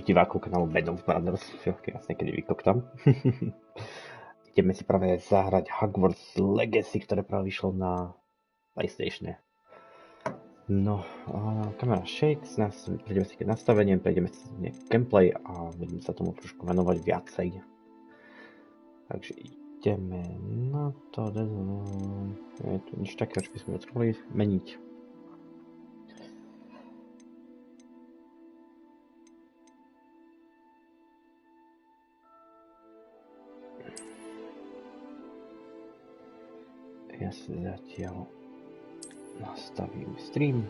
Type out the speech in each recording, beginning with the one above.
divákov kanálu Band of Brothers, jasne, kedy vykoktam. Ideme si práve zahrať Hogwarts Legacy, ktoré práve vyšlo na PlayStation. No, kamera shakes, prejdeme si keď nastavenie, prejdeme si gameplay a budeme sa tomu trošku venovať viacej. Takže ideme na to, je tu nič takého, čo by sme potrebovali meniť. Ja si zatiaľ nastavím stream.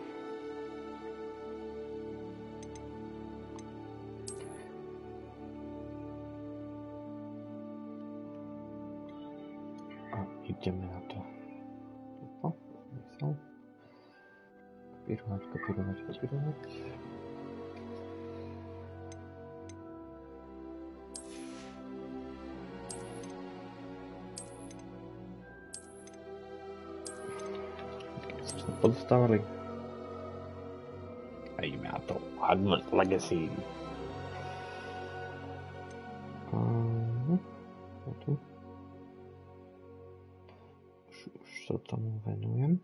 A ideme na to. Kopírovať. Podstávali. A ideme na to. Hogwarts Legacy. Už sa tomu venujem.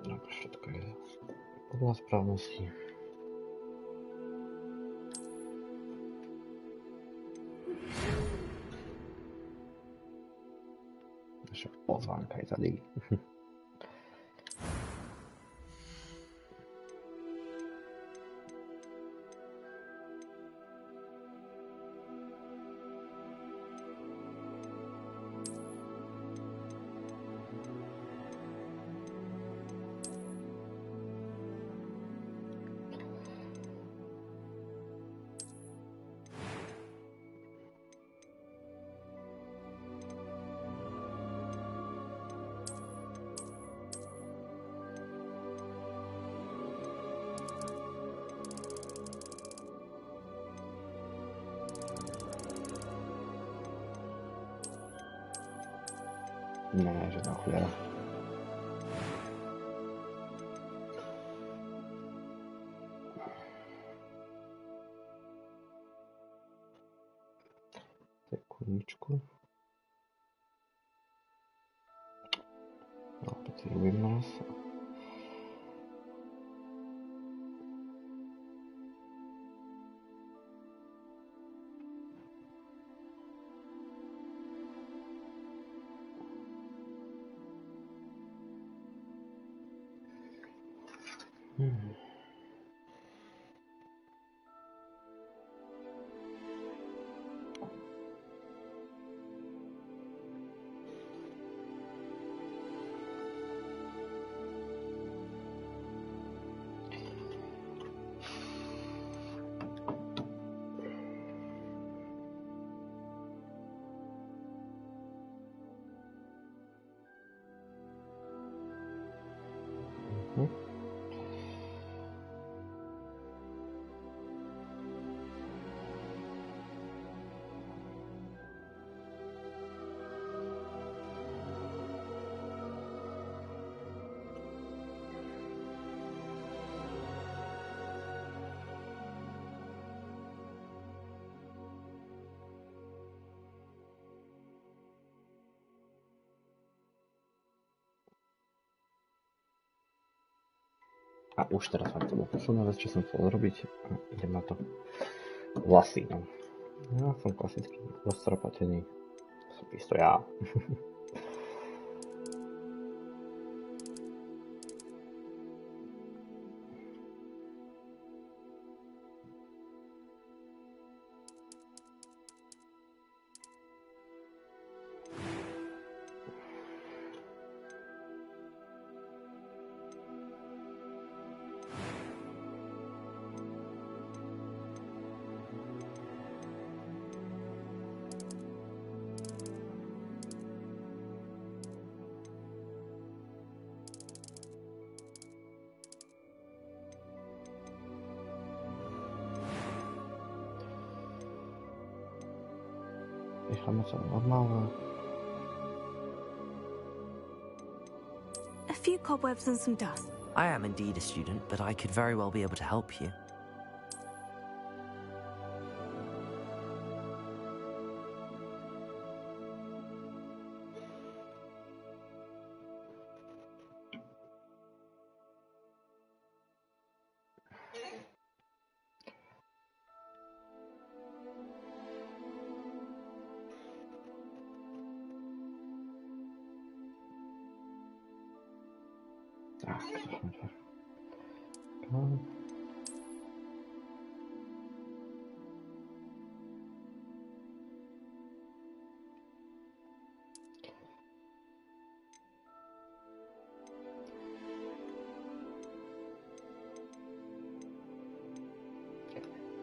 No, všetko je podľa správnosti. Naša pozvánka je tady. Ne, žádná chuděra. Sekundečku. No, opět si robím nás. A už teraz vám to bolo posledná vec, čo som chcel robiť. Idem na to. Vlasy, no. Ja som klasický roztrapatený. Som isto ja. Necháme sa normálne. A few cobwebs and some dust. I am indeed a student, but I could very well be able to help you. Tak,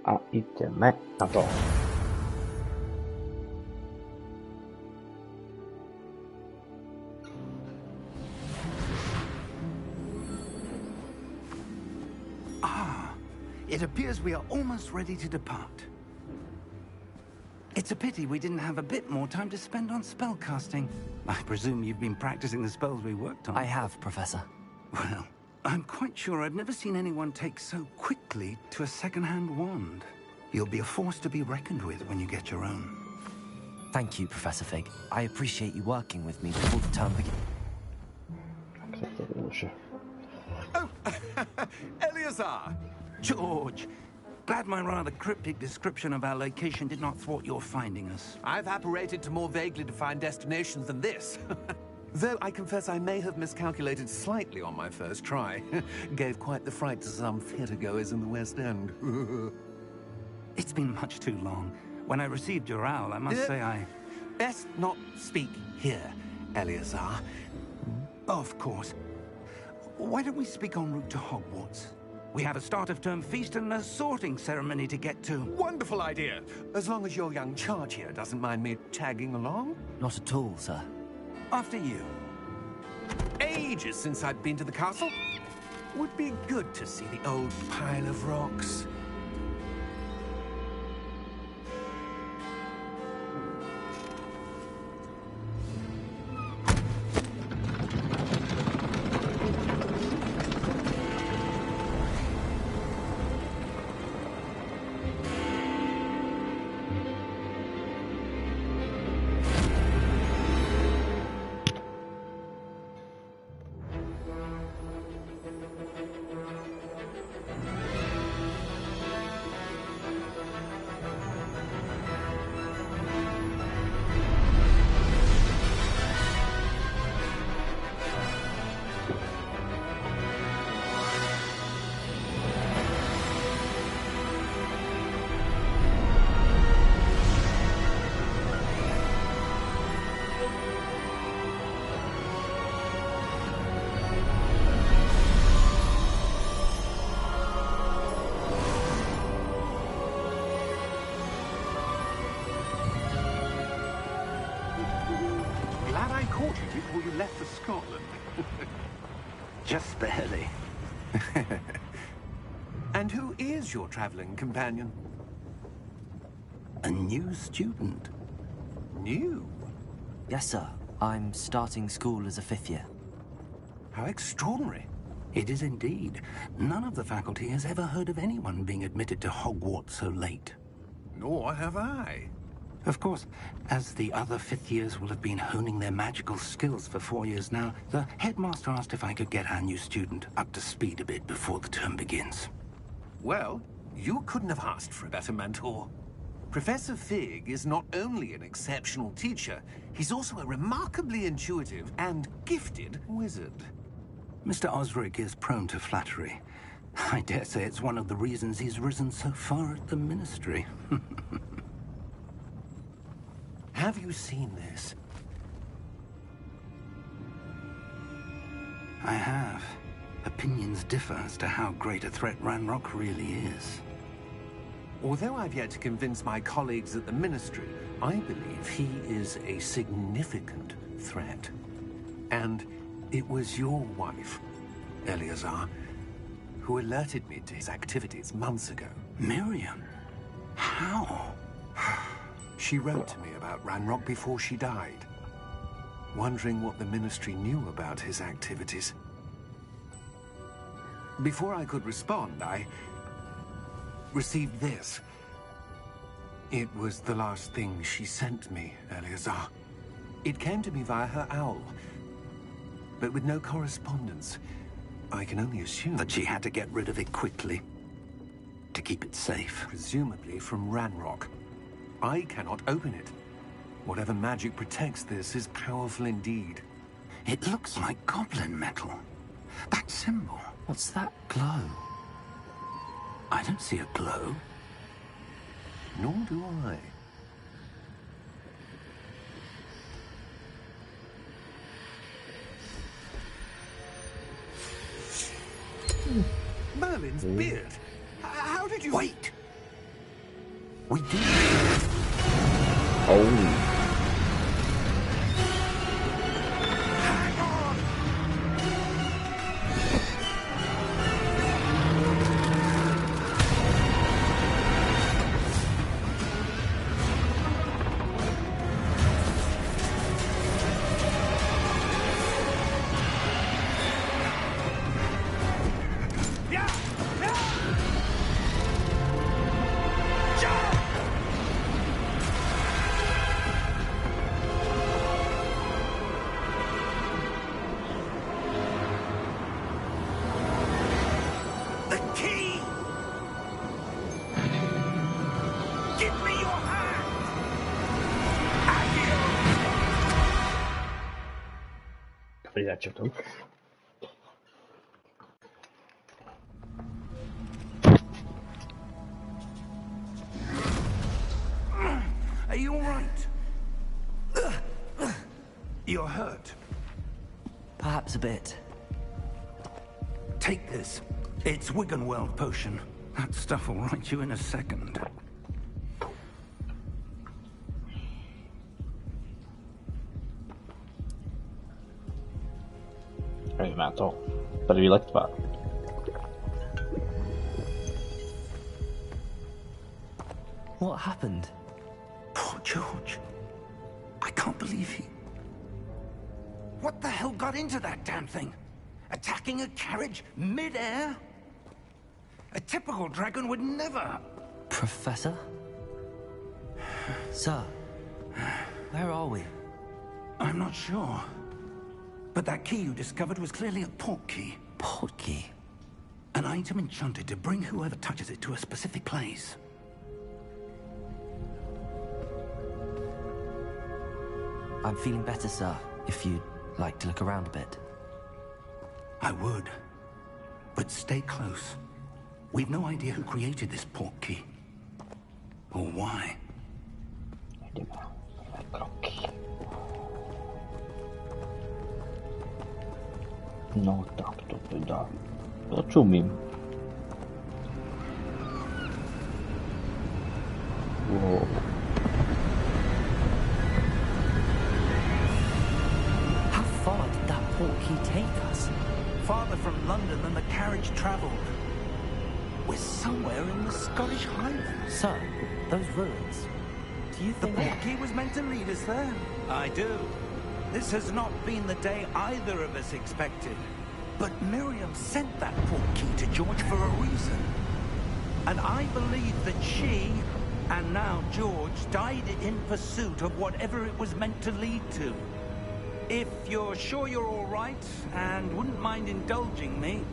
a ideme na to. It appears we are almost ready to depart. It's a pity we didn't have a bit more time to spend on spellcasting. I presume you've been practicing the spells we worked on. I have, Professor. Well, I'm quite sure I've never seen anyone take so quickly to a second-hand wand. You'll be a force to be reckoned with when you get your own. Thank you, Professor Fig. I appreciate you working with me before the term begins. Oh, Eleazar! George! Glad my rather cryptic description of our location did not thwart your finding us. I've apparated to more vaguely defined destinations than this. Though I confess I may have miscalculated slightly on my first try. Gave quite the fright to some theatre-goers in the West End. It's been much too long. When I received your owl, I must say I... Best not speak here, Eleazar. Of course. Why don't we speak en route to Hogwarts? We have a start-of-term feast and a sorting ceremony to get to. Wonderful idea. As long as your young charge here doesn't mind me tagging along. Not at all, sir. After you. Ages since I'd been to the castle. Would be good to see the old pile of rocks. Caught you before you left for Scotland. Just barely. And who is your traveling companion? A new student. New? Yes, sir. I'm starting school as a 5th year. How extraordinary. It is indeed. None of the faculty has ever heard of anyone being admitted to Hogwarts so late. Nor have I. Of course, as the other 5th years will have been honing their magical skills for 4 years now, the headmaster asked if I could get our new student up to speed a bit before the term begins. Well, you couldn't have asked for a better mentor. Professor Fig is not only an exceptional teacher, he's also a remarkably intuitive and gifted wizard. Mr. Osric is prone to flattery. I dare say it's one of the reasons he's risen so far at the Ministry. Have you seen this? I have. Opinions differ as to how great a threat Ranrock really is. Although I've yet to convince my colleagues at the Ministry, I believe he is a significant threat. And it was your wife, Eleazar, who alerted me to his activities months ago. Miriam? How? She wrote to me about Ranrock before she died, wondering what the Ministry knew about his activities. Before I could respond, I received this. It was the last thing she sent me, Eleazar. It came to me via her owl, but with no correspondence. I can only assume that she had to get rid of it quickly to keep it safe. Presumably from Ranrock. I cannot open it. Whatever magic protects this is powerful indeed. It looks like goblin metal. That symbol. What's that glow? I don't see a glow. Nor do I. Merlin's beard. How did you... Wait! We did. Oh. Začertou. Are you all right? You're hurt. Perhaps a bit. Take this. It's Wiggenweld potion. That stuff will right you in a second. Nevím já to. První letva. What happened? Poor George. I can't believe he... What the hell got into that damn thing? Attacking a carriage mid-air? A typical dragon would never... Professor? Sir, where are we? I'm not sure. But that key you discovered was clearly a port key. Port key? An item enchanted to bring whoever touches it to a specific place. I'm feeling better, sir, if you'd like to look around a bit. I would. But stay close. We've no idea who created this port key. Or why. No tak to teda. Rozumím. Wow. How far did that port key take us? Farther from London than the carriage travelled. We're somewhere in the Scottish Highlands. Sir, those ruins. Do you think the port key was meant to lead us there? I do. This has not been the day either of us expected. But Miriam sent that port key to George for a reason. And I believe that she, and now George, died in pursuit of whatever it was meant to lead to. If you're sure you're all right, and wouldn't mind indulging me,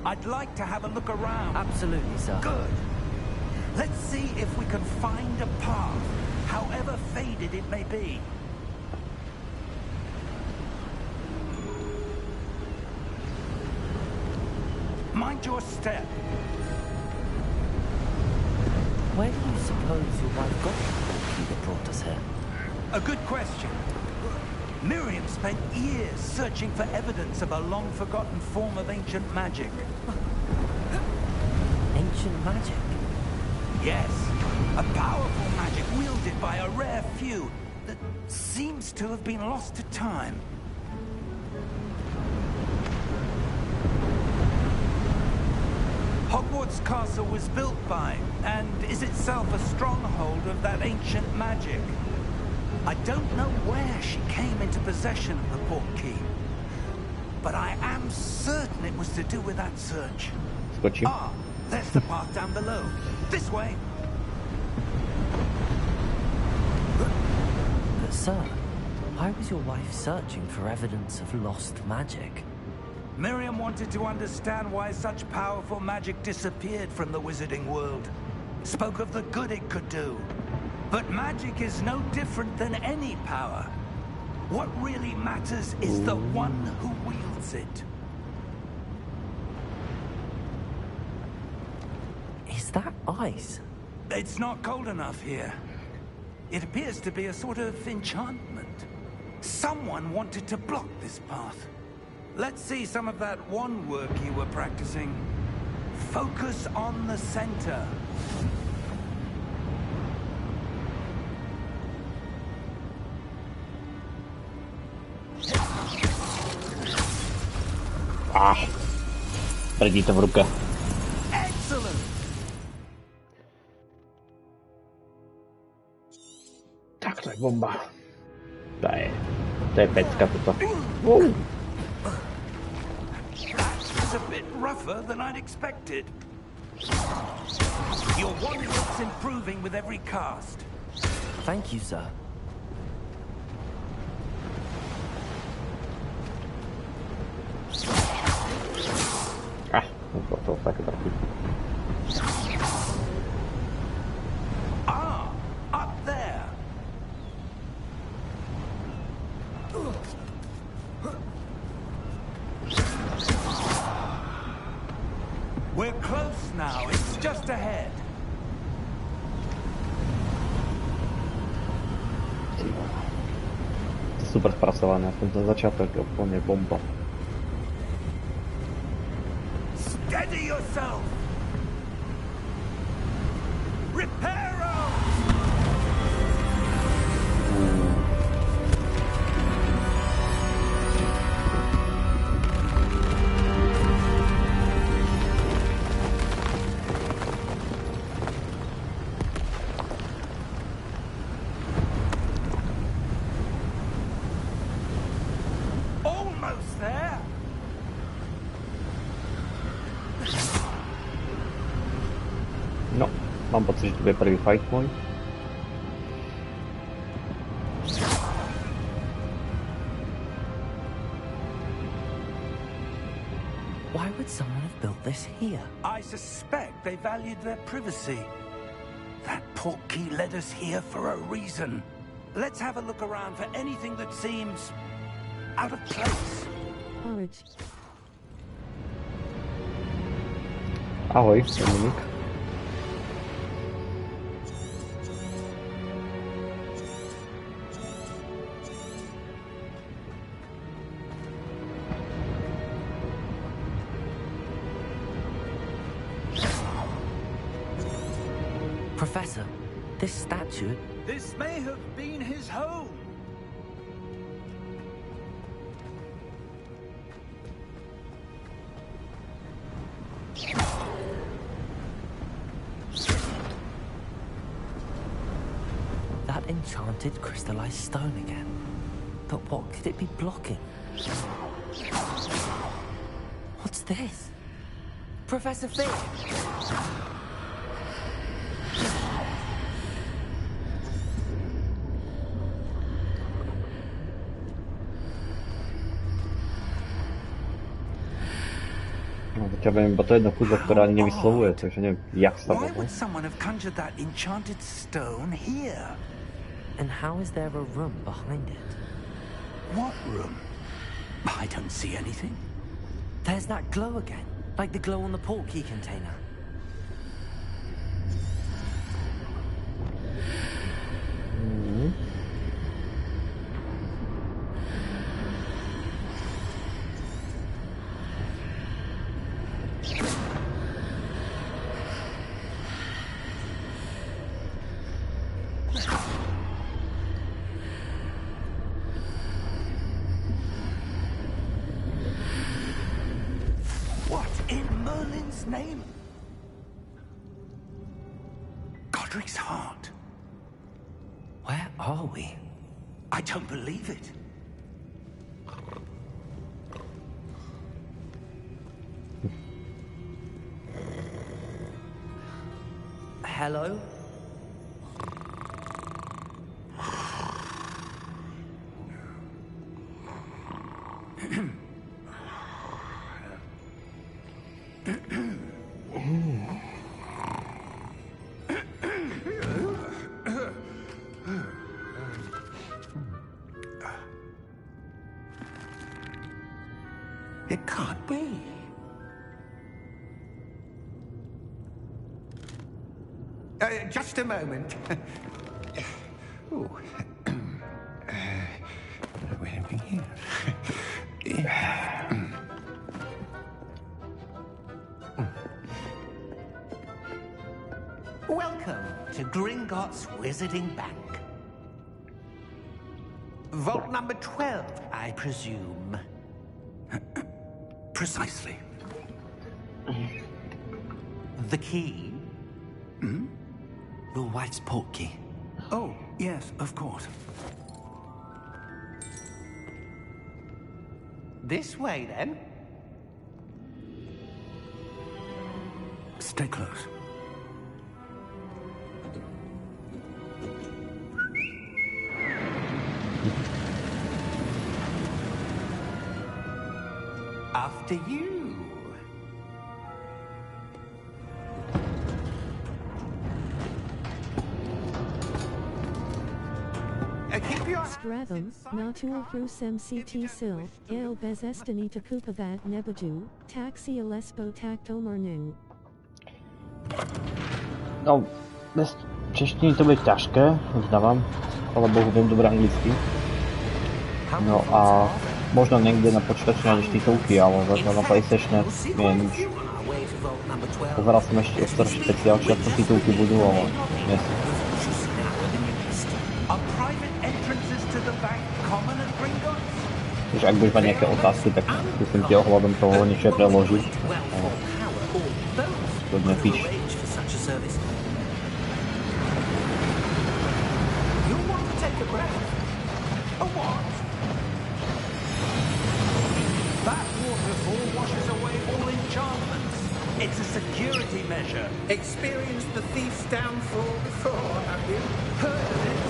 I'd like to have a look around. Absolutely, sir. Good. Let's see if we can find a path, however faded it may be. Mind your step. Where do you suppose your wife got the port key that brought us here? A good question. Miriam spent years searching for evidence of a long-forgotten form of ancient magic. Ancient magic? Yes. A powerful magic wielded by a rare few that seems to have been lost to time. Hogwarts Castle was built by, and is itself a stronghold of that ancient magic. I don't know where she came into possession of the portkey, but I am certain it was to do with that search. Skočím. Ah, there's the path down below. This way. But sir, why was your wife searching for evidence of lost magic? Miriam wanted to understand why such powerful magic disappeared from the wizarding world. Spoke of the good it could do. But magic is no different than any power. What really matters is the one who wields it. Is that ice? It's not cold enough here. It appears to be a sort of enchantment. Someone wanted to block this path. Let's see some of that wand work you were practicing. Focus on the center. Prdí to v ruke. Excellent. Tak to je bomba. To je pecka toto. Wow. That's a bit rougher than I'd expected. Your wand work's improving with every cast. Thank you, sir. To taky trochu. Ah, up there. We're close now. It's just ahead. Super spracované, aspoň ten začátek je úplne bomba. Steady yourself. Reparo! Almost there. No, mám pocit, že to bude prvý fight môj. Why would someone have built this here? I suspect they valued their privacy. That portkey led us here for a reason. Let's have a look around for anything that seems out of place. Ahoj, Dominik. Professor, this statue... This may have been his home. That enchanted crystallized stone again. But what could it be blocking? What's this? Professor Fig! No, teď ja viem, bo to je jedna kúzla, ktorá ani nevyslovuje, takže neviem, jak sa Why to. would someone have conjured that enchanted stone here? And how is there a room behind it? What room? I don't see anything. There's that glow again, like the glow on the portkey container. What in Merlin's name? nice heart. Where are we? I don't believe it. Hello? It can't be. Just a moment. Ooh. Where are we here? Welcome to Gringotts Wizarding Bank. Vault number 12, I presume. Precisely. The key? Your wife's portkey. Oh, yes, of course. This way, then. Stay close. After you. Keep your... Stratham, Natul Frusem CT Sil, Eo Bezestani Takupavat Nebaju, Taxi Lespo Taktomarnu. No, bez češtiny to bude ťažké, uznávam. Ale Bohu, viem dobre anglicky. No a možno niekde na počítači nájdeš titulky, ale zatiaľ na PlayStation nie je nič. Pozeral som ešte o starší špeciál, či aspoň titulky budú, ale nie sú. Takže ak budeš mať nejaké otázky, tak skúsim ti ohľadom toho niečo preložiť. Kľudne píš. It's a security measure. Experienced the thief's downfall before, have you? Heard of it?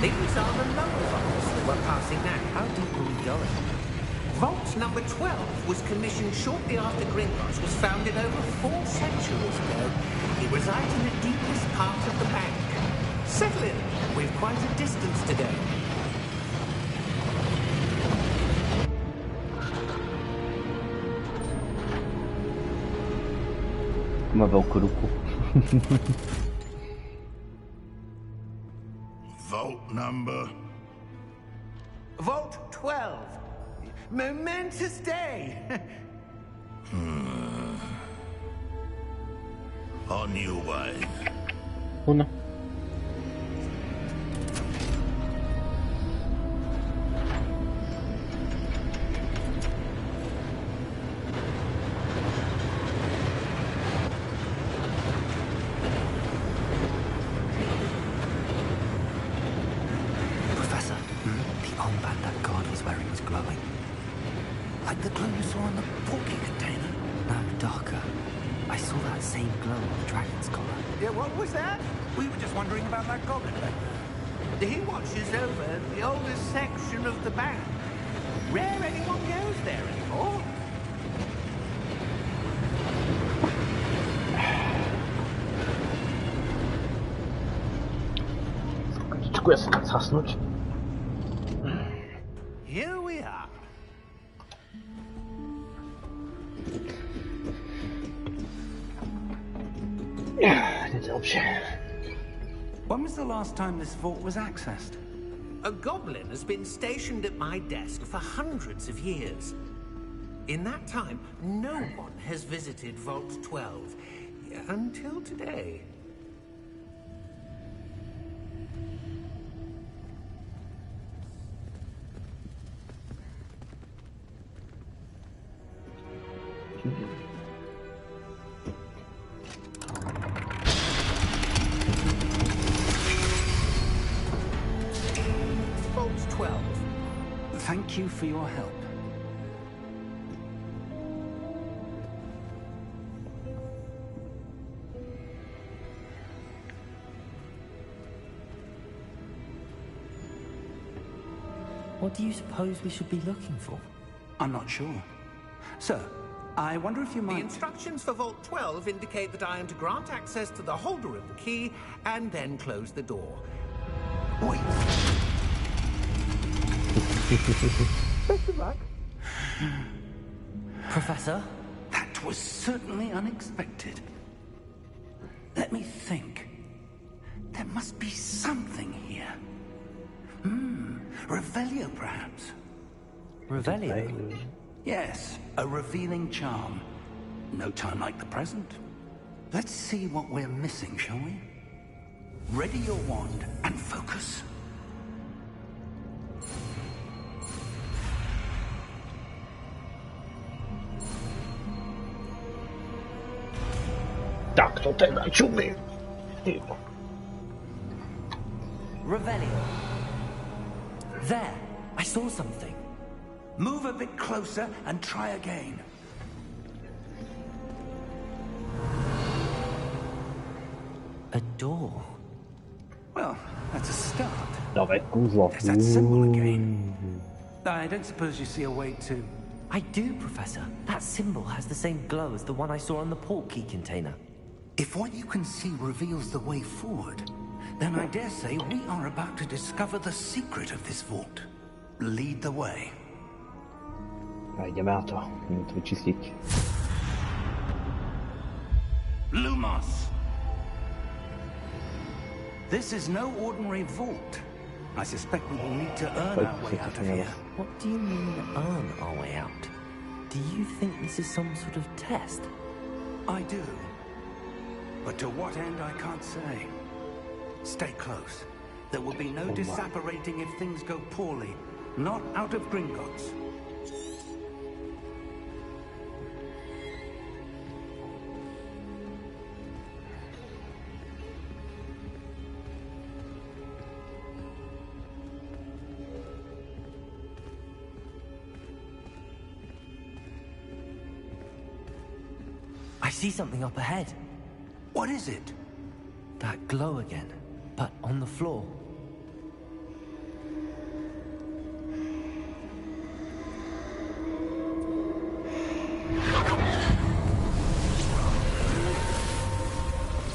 These are the lower vaults that we're passing now. How deep are we going? Vault number 12 was commissioned shortly after Gringotts was founded over 4 centuries ago. It resides in the deepest part of the bank. Settle in. We've quite a distance to go. Má veľkú ruku. Vault number? Vault 12. Momentous day. On your way. Una. Like the glow you saw on the porky container? No, darker. I saw that same glow on the dragon's collar. Yeah, what was that? We were just wondering about that goblin back there. He watches over the oldest section of the bank. Rare anyone goes there anymore. Ja sa tak zhasnúť. Here we are. When was the last time this vault was accessed? A goblin has been stationed at my desk for hundreds of years. In that time, no one has visited Vault 12 until today. 12. Thank you for your help. What do you suppose we should be looking for? I'm not sure. Sir, I wonder if you The might... instructions for Vault 12 indicate that I am to grant access to the holder of the key and then close the door. Wait. Best of luck. Professor? That was certainly unexpected. Let me think. There must be something here. Revelio, perhaps. Revelio? Yes, a revealing charm. No time like the present. Let's see what we're missing, shall we? Ready your wand and focus. Tak to teda čumí. Revelio. There, I saw something. Move a bit closer and try again. A door. Well, that's a start. Nové kúzlo. There's that symbol again. I don't suppose you see a way to... I do, Professor. That symbol has the same glow as the one I saw on the port key container. If what you can see reveals the way forward, then I dare say we are about to discover the secret of this vault. Lead the way. A ideme na to. Ideme to vyčistiť. Lumos! This is no ordinary vault. I suspect we will need to earn our way out of here. What do you mean, earn our way out? Do you think this is some sort of test? I do. But to what end, I can't say. Stay close. There will be no disapparating if things go poorly. Not out of Gringotts. I see something up ahead. What is it? That glow again, but on the floor.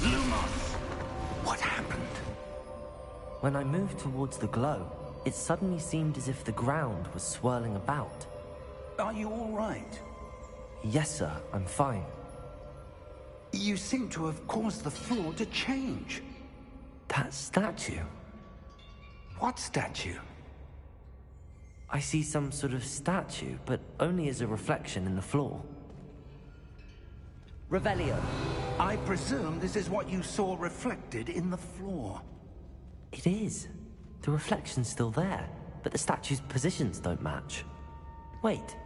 Lumos! What happened? When I moved towards the glow, it suddenly seemed as if the ground was swirling about. Are you all right? Yes, sir, I'm fine. You seem to have caused the floor to change. That statue. What statue? I see some sort of statue, but only as a reflection in the floor. Revelio. I presume this is what you saw reflected in the floor. It is. The reflection's still there, but the statue's positions don't match. Wait.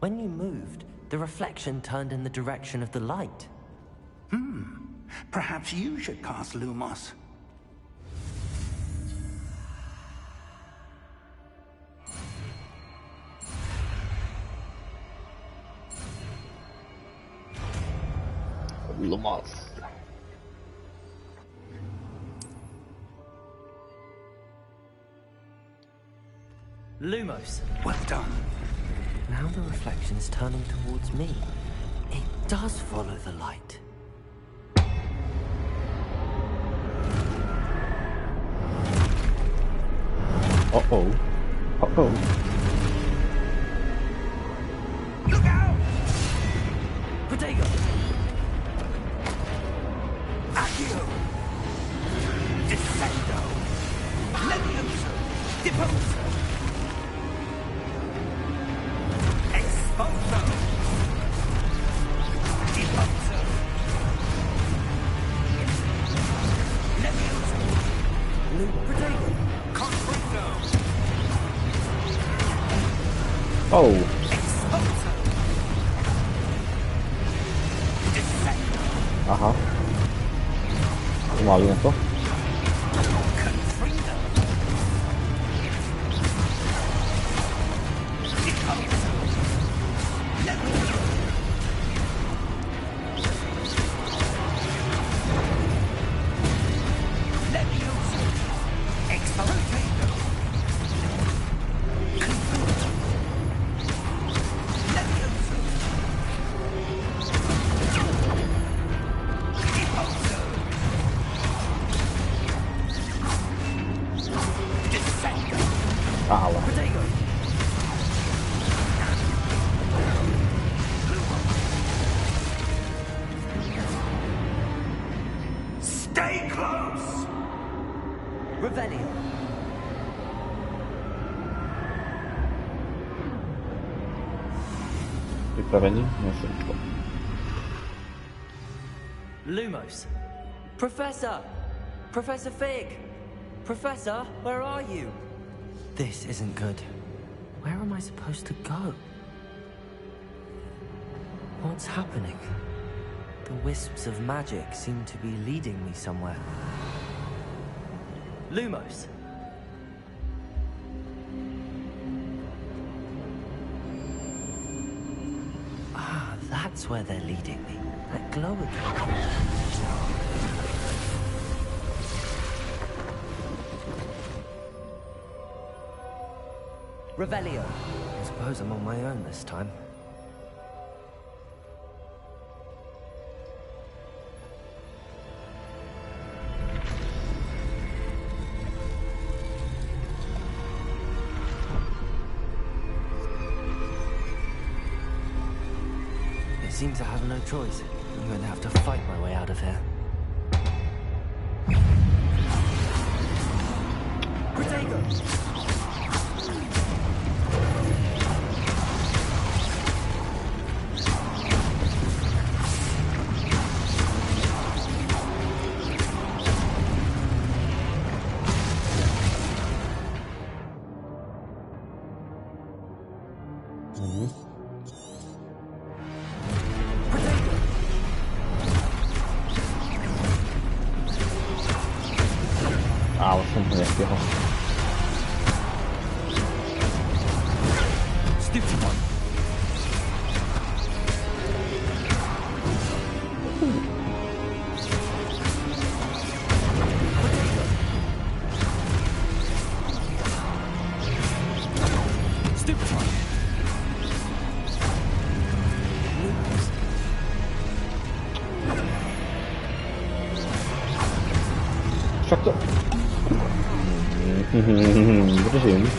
When you moved, the reflection turned in the direction of the light. Perhaps you should cast Lumos. Lumos. Lumos. Well done. Now the reflection is turning towards me. It does follow the light. Uh-oh. Uh-oh. Look out! Protego! Accio! Descendo! Levioso! Deposo! Exposo! Deposo! Levioso! Protego! Confringo! Oh. Exposo! Descendo! Aha. Pomalu na to. Confringo! Ale. Stay close! Revelio. Pripravení? Nesečko. Lumos. Professor! Professor Fig! Professor, where are you? This isn't good. Where am I supposed to go? What's happening? The wisps of magic seem to be leading me somewhere. Lumos! Ah, that's where they're leading me. That glow again. Revelio. I suppose I'm on my own this time. It seems I have no choice. I'm going to have to fight my way out of here. Protego! Ale som ho nestihol. Však to... Držím.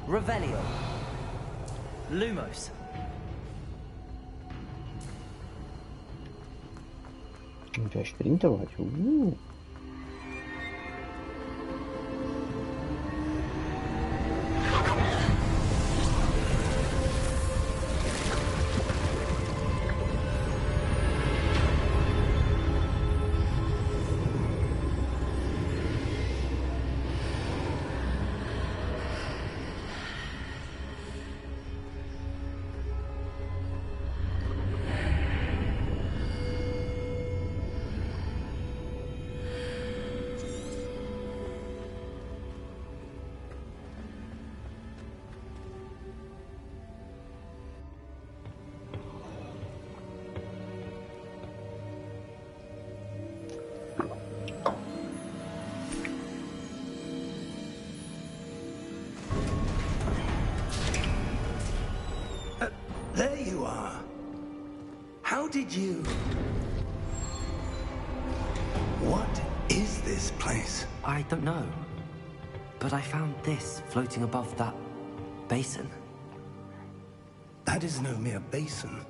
Revelio. Lumos. Môžem aj šprintovať. There you are. How did you... What is this place? I don't know. But I found this floating above that basin. That is no mere basin.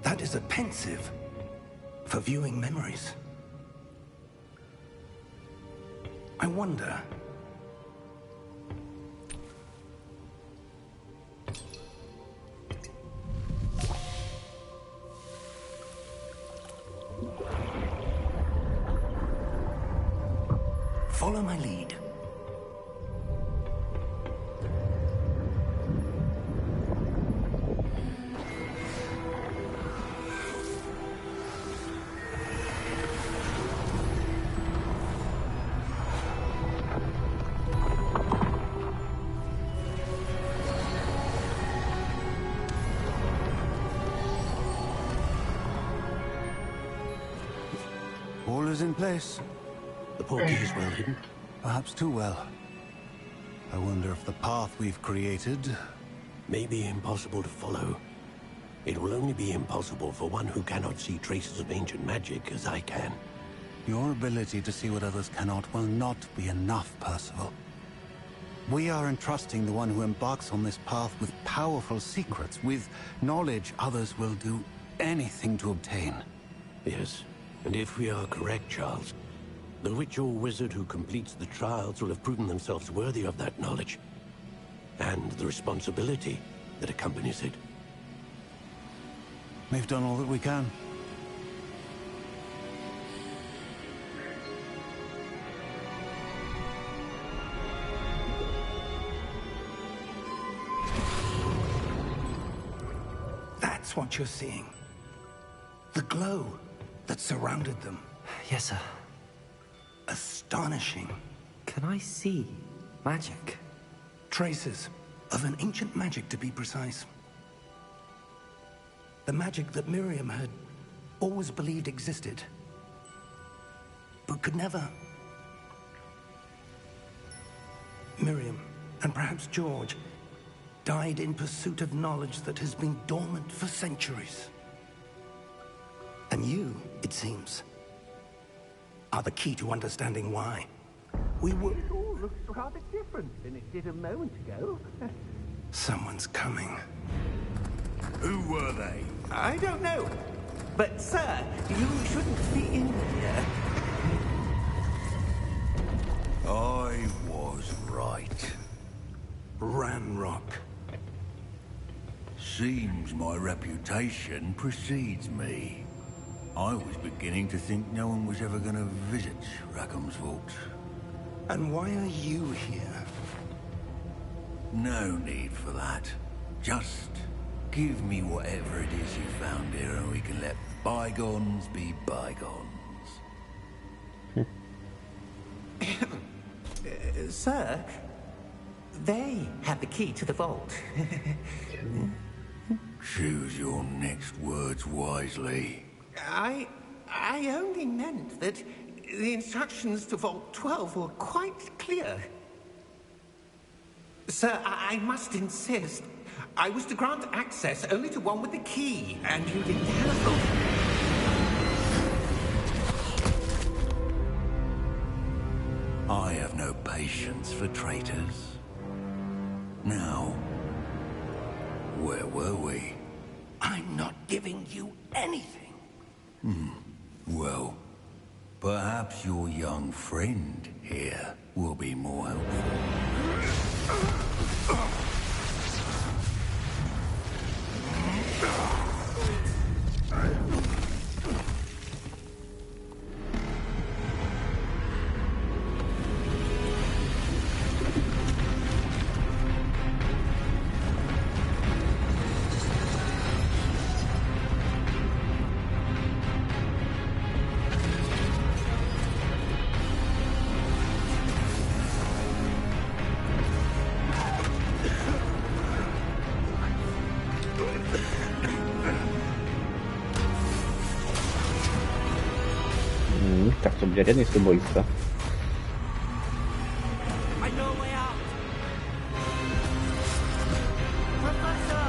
That is a pensive for viewing memories. I wonder... Follow my lead. in place. The portkey is well hidden. Perhaps too well. I wonder if the path we've created... May be impossible to follow. It will only be impossible for one who cannot see traces of ancient magic as I can. Your ability to see what others cannot will not be enough, Percival. We are entrusting the one who embarks on this path with powerful secrets, with knowledge others will do anything to obtain. Yes, and if we are correct, Charles, the witch or wizard who completes the trials will have proven themselves worthy of that knowledge, and the responsibility that accompanies it. We've done all that we can. That's what you're seeing. The glow that surrounded them. Yes, sir. Astonishing. Can I see magic? Traces of an ancient magic, to be precise. The magic that Miriam had always believed existed, but could never. Miriam, and perhaps George, died in pursuit of knowledge that has been dormant for centuries. And you, it seems, are the key to understanding why. We were... It all looks rather different than it did a moment ago. Someone's coming. Who were they? I don't know. But, sir, you shouldn't be in here. I was right. Ranrock. Seems my reputation precedes me. I was beginning to think no one was ever going to visit Rackham's vault. And why are you here? No need for that. Just give me whatever it is you found here and we can let bygones be bygones. Sir, they had the key to the vault. Choose your next words wisely. I only meant that the instructions to Vault 12 were quite clear. Sir, I must insist. I was to grant access only to one with the key, and you didn't have I have no patience for traitors. Now, where were we? I'm not giving you anything. Well, perhaps your young friend here will be more helpful. Tak to bude riadny súbojista. I know a way out. Professor!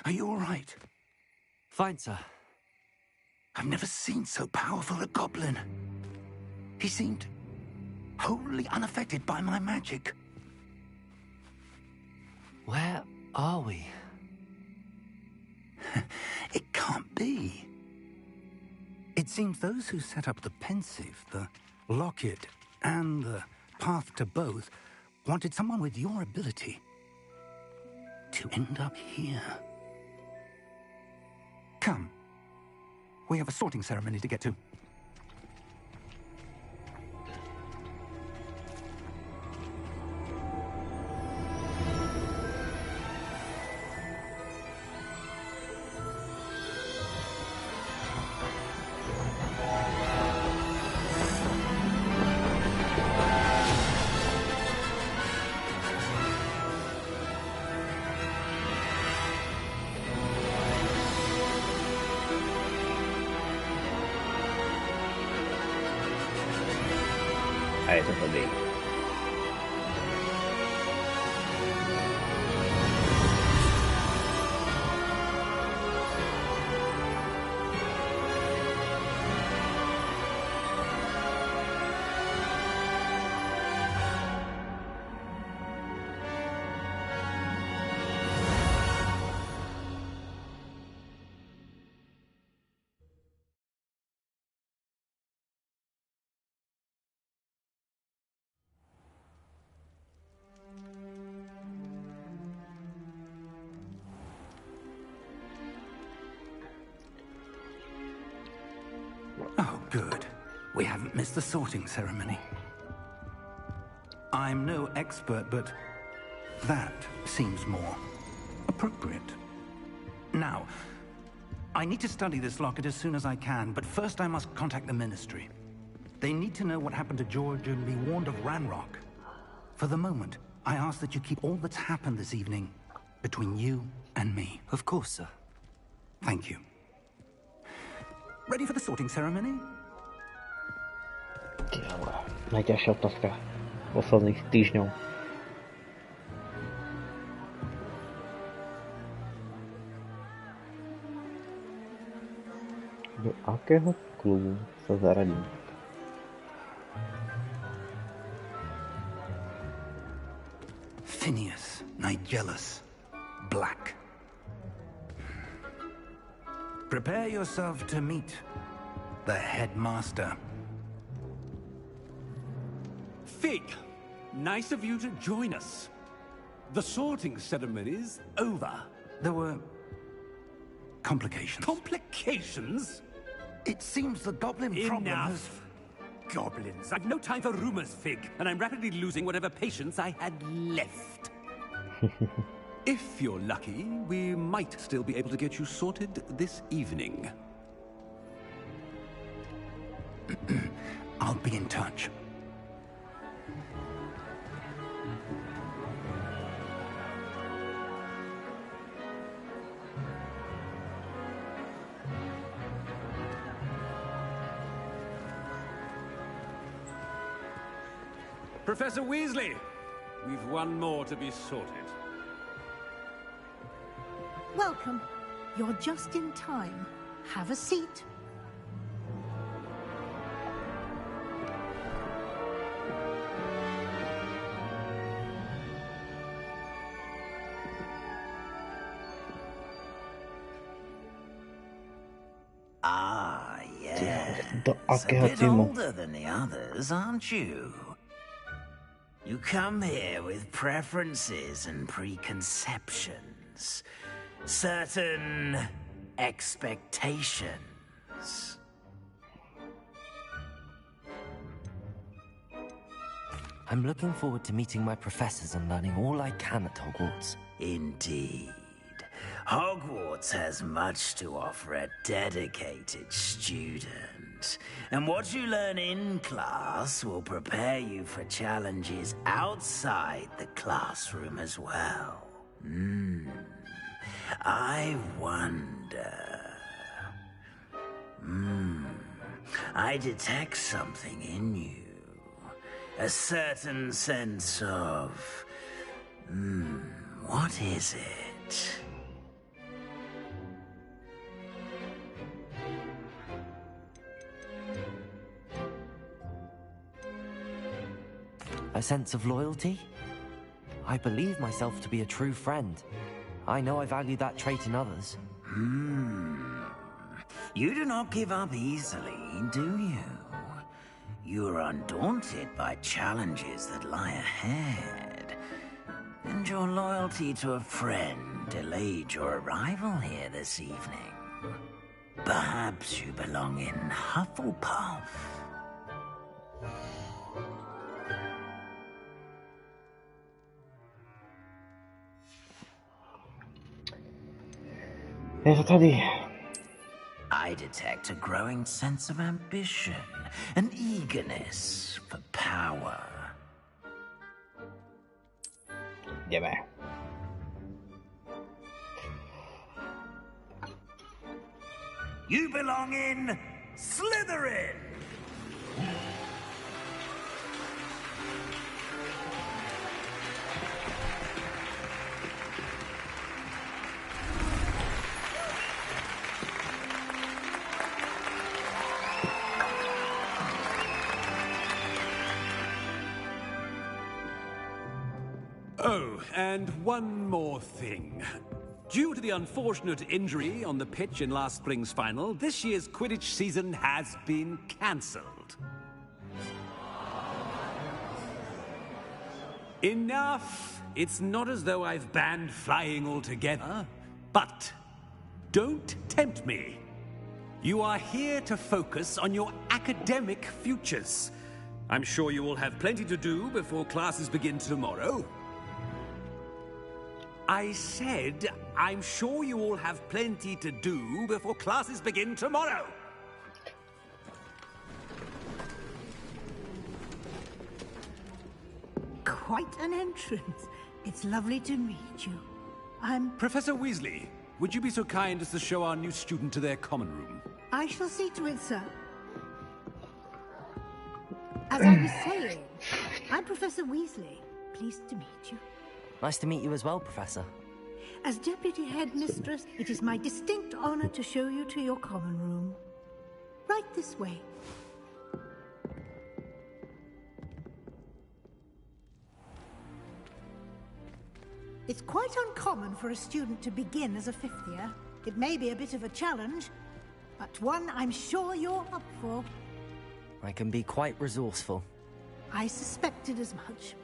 Are you all right? Fine, sir. I've never seen so powerful a goblin. He seemed wholly unaffected by my magic. Where are we? It can't be. It seems those who set up the pensive, the locket, and the path to both wanted someone with your ability to end up here. Come. We have a sorting ceremony to get to. A je to tady. Oh, good. We haven't missed the sorting ceremony. I'm no expert, but that seems more appropriate. Now, I need to study this locket as soon as I can, but first I must contact the Ministry. They need to know what happened to George and be warned of Ranrock. For the moment, I ask that you keep all that's happened this evening between you and me. Of course, sir. Thank you. Ready for the sorting ceremony? Najťažšia otázka posledných týždňov. Do akého klubu sa zaradím? Phineas, Nigellus, Black. Prepare yourself to meet the headmaster. Fig, nice of you to join us. The sorting ceremony's over. There were complications. Complications? It seems the goblin problem has... Enough! Goblins. I've no time for rumors, Fig, and I'm rapidly losing whatever patience I had left. If you're lucky, we might still be able to get you sorted this evening. I'll be in touch. Professor Weasley, we've one more to be sorted. Welcome. You're just in time. Have a seat. Ah, yes. Do A akého bit týmu? older than the others, aren't you? You come here with preferences and preconceptions. Certain expectations. I'm looking forward to meeting my professors and learning all I can at Hogwarts. Indeed. Hogwarts has much to offer a dedicated student. And what you learn in class will prepare you for challenges outside the classroom as well. I wonder... I detect something in you. A certain sense of... what is it? A sense of loyalty? I believe myself to be a true friend. I know I value that trait in others. You do not give up easily, do you? You are undaunted by challenges that lie ahead. And your loyalty to a friend delayed your arrival here this evening. Perhaps you belong in Hufflepuff. Je to tady. I detect a growing sense of ambition, an eagerness for power. Jdeme. You belong in Slytherin! Oh, and one more thing. Due to the unfortunate injury on the pitch in last spring's final, this year's Quidditch season has been cancelled. Enough! It's not as though I've banned flying altogether. But don't tempt me. You are here to focus on your academic futures. I'm sure you will have plenty to do before classes begin tomorrow. I said, I'm sure you all have plenty to do before classes begin tomorrow. Quite an entrance. It's lovely to meet you. I'm... Professor Weasley, would you be so kind as to show our new student to their common room? I shall see to it, sir. As I was saying, I'm Professor Weasley. Pleased to meet you. Nice to meet you as well, Professor. As Deputy Headmistress, it is my distinct honor to show you to your common room. Right this way. It's quite uncommon for a student to begin as a fifth year. It may be a bit of a challenge, but one I'm sure you're up for. I can be quite resourceful. I suspected as much.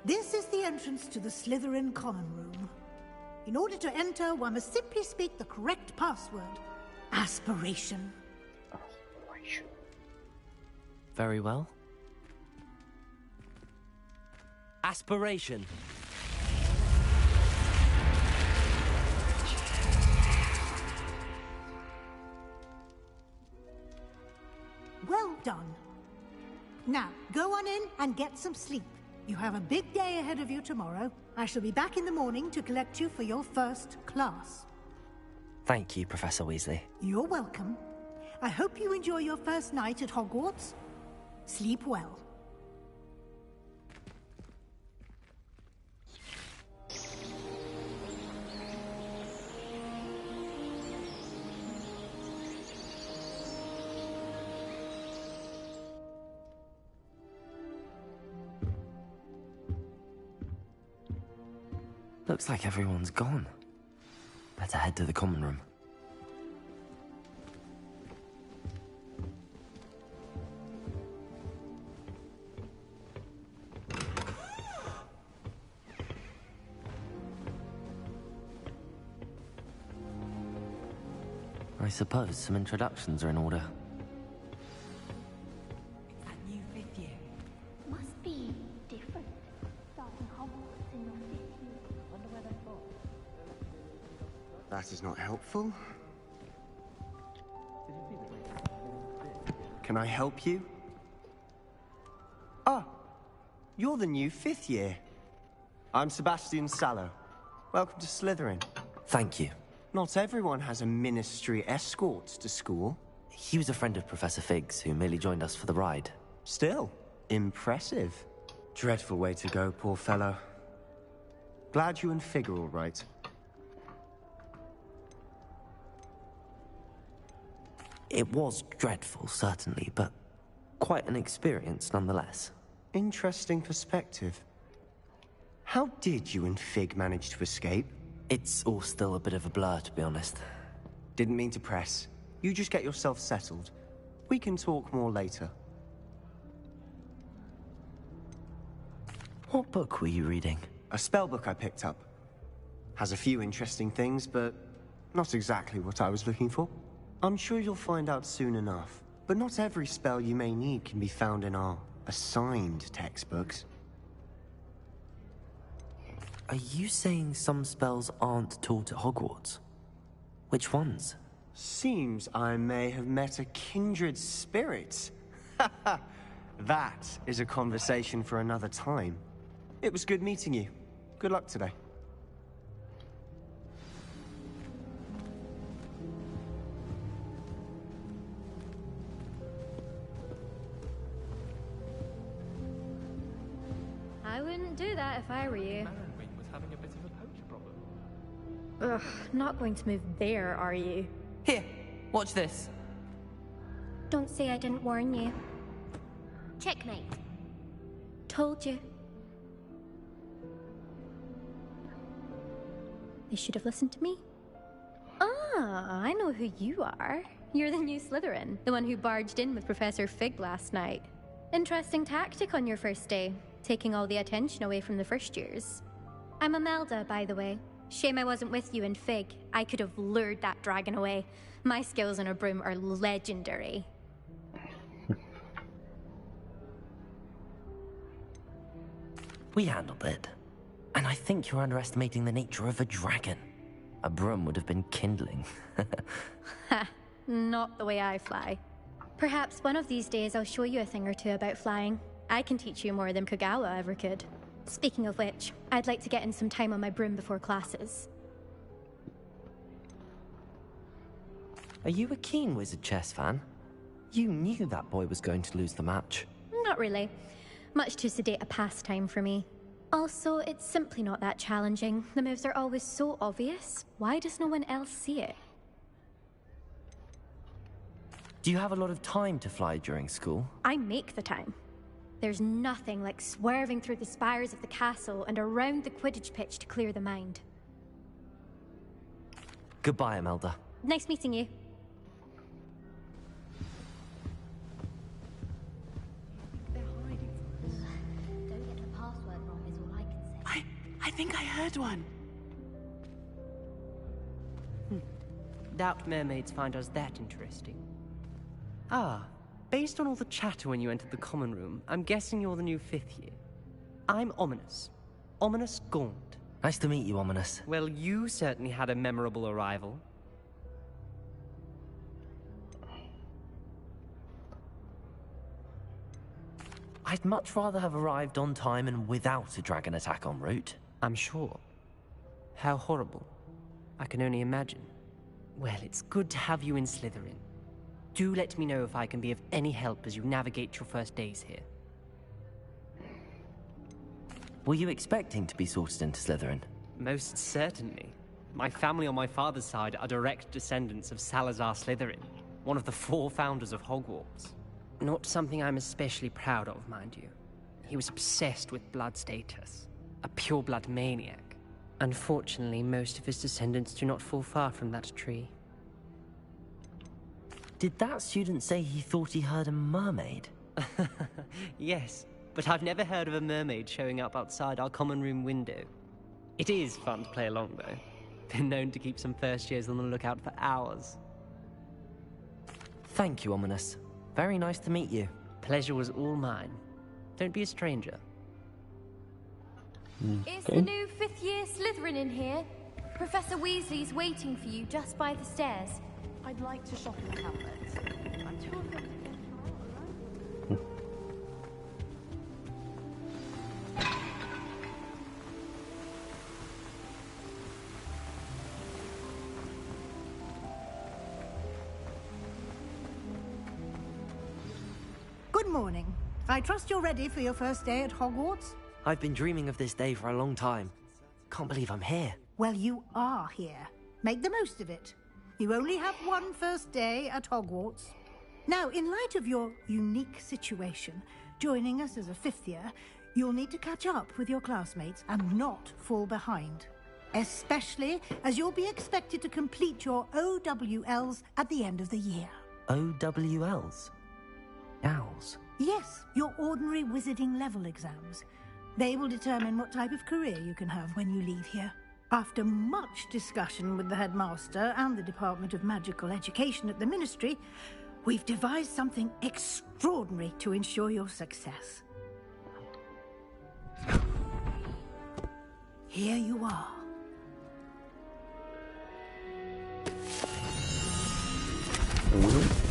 This is the entrance to the Slytherin common room. In order to enter, one must simply speak the correct password. Aspiration. Aspiration. Very well. Aspiration. Well done. Now, go on in and get some sleep. You have a big day ahead of you tomorrow. I shall be back in the morning to collect you for your first class. Thank you, Professor Weasley. You're welcome. I hope you enjoy your first night at Hogwarts. Sleep well. Looks like everyone's gone. Better head to the common room. I suppose some introductions are in order. It's that new fifth year. Must be different. Starting Hogwarts in your fifth year. Wonder where they're from. That is not helpful. Can I help you? Ah, you're the new fifth year. I'm Sebastian Sallow. Welcome to Slytherin. Thank you. Not everyone has a ministry escort to school. He was a friend of Professor Fig's who merely joined us for the ride. Still, impressive. Dreadful way to go, poor fellow. Glad you and Fig are all right. It was dreadful, certainly, but quite an experience nonetheless. Interesting perspective. How did you and Fig manage to escape? It's all still a bit of a blur, to be honest. Didn't mean to press. You just get yourself settled. We can talk more later. What book were you reading? A spell book I picked up. Has a few interesting things, but not exactly what I was looking for. I'm sure you'll find out soon enough. But not every spell you may need can be found in our assigned textbooks. Are you saying some spells aren't taught at Hogwarts? Which ones? Seems I may have met a kindred spirit. That is a conversation for another time. It was good meeting you. Good luck today. I wouldn't do that if I were you. Manwing was having a bit of a poacher problem. Ugh, not going to move there, are you? Here, watch this. Don't say I didn't warn you. Checkmate. Told you. They should have listened to me. Ah, I know who you are. You're the new Slytherin, the one who barged in with Professor Fig last night. Interesting tactic on your first day, taking all the attention away from the first years. I'm Imelda, by the way. Shame I wasn't with you in Fig. I could have lured that dragon away. My skills on a broom are legendary. We handled it. And I think you're underestimating the nature of a dragon. A broom would have been kindling. Ha, not the way I fly. Perhaps one of these days I'll show you a thing or two about flying. I can teach you more than Kagawa ever could. Speaking of which, I'd like to get in some time on my broom before classes. Are you a keen Wizard Chess fan? You knew that boy was going to lose the match. Not really. Much too sedate a pastime for me. Also, it's simply not that challenging. The moves are always so obvious. Why does no one else see it? Do you have a lot of time to fly during school? I make the time. There's nothing like swerving through the spires of the castle and around the Quidditch pitch to clear the mind. Goodbye, Imelda. Nice meeting you. Don't get the password wrong is all I can say. I think I heard one. Doubt mermaids find us that interesting. Ah, based on all the chatter when you entered the common room, I'm guessing you're the new 5th year. I'm Ominous. Ominous Gaunt. Nice to meet you, Ominous. Well, you certainly had a memorable arrival. I'd much rather have arrived on time and without a dragon attack en route. I'm sure. How horrible. I can only imagine. Well, it's good to have you in Slytherin. Do let me know if I can be of any help as you navigate your first days here. Were you expecting to be sorted into Slytherin? Most certainly. My family on my father's side are direct descendants of Salazar Slytherin, one of the 4 founders of Hogwarts. Not something I'm especially proud of, mind you. He was obsessed with blood status, a pure-blood maniac. Unfortunately, most of his descendants do not fall far from that tree. Did that student say he thought he heard a mermaid? Yes, but I've never heard of a mermaid showing up outside our common room window. It is fun to play along, though. Been known to keep some first years on the lookout for hours. Thank you, Ominous. Very nice to meet you. Pleasure was all mine. Don't be a stranger. Is the new 5th year Slytherin in here? Professor Weasley's waiting for you just by the stairs. I'd like to shop in the outlets. I'm too afraid to venture out alone. Good morning. I trust you're ready for your first day at Hogwarts? I've been dreaming of this day for a long time. Can't believe I'm here. Well, you are here. Make the most of it. You only have one first day at Hogwarts. Now, in light of your unique situation, joining us as a 5th year, you'll need to catch up with your classmates and not fall behind. Especially as you'll be expected to complete your OWLs at the end of the year. OWLs? Owls? Yes, your ordinary wizarding level exams. They will determine what type of career you can have when you leave here. After much discussion with the headmaster and the Department of Magical Education at the Ministry, we've devised something extraordinary to ensure your success. Here you are.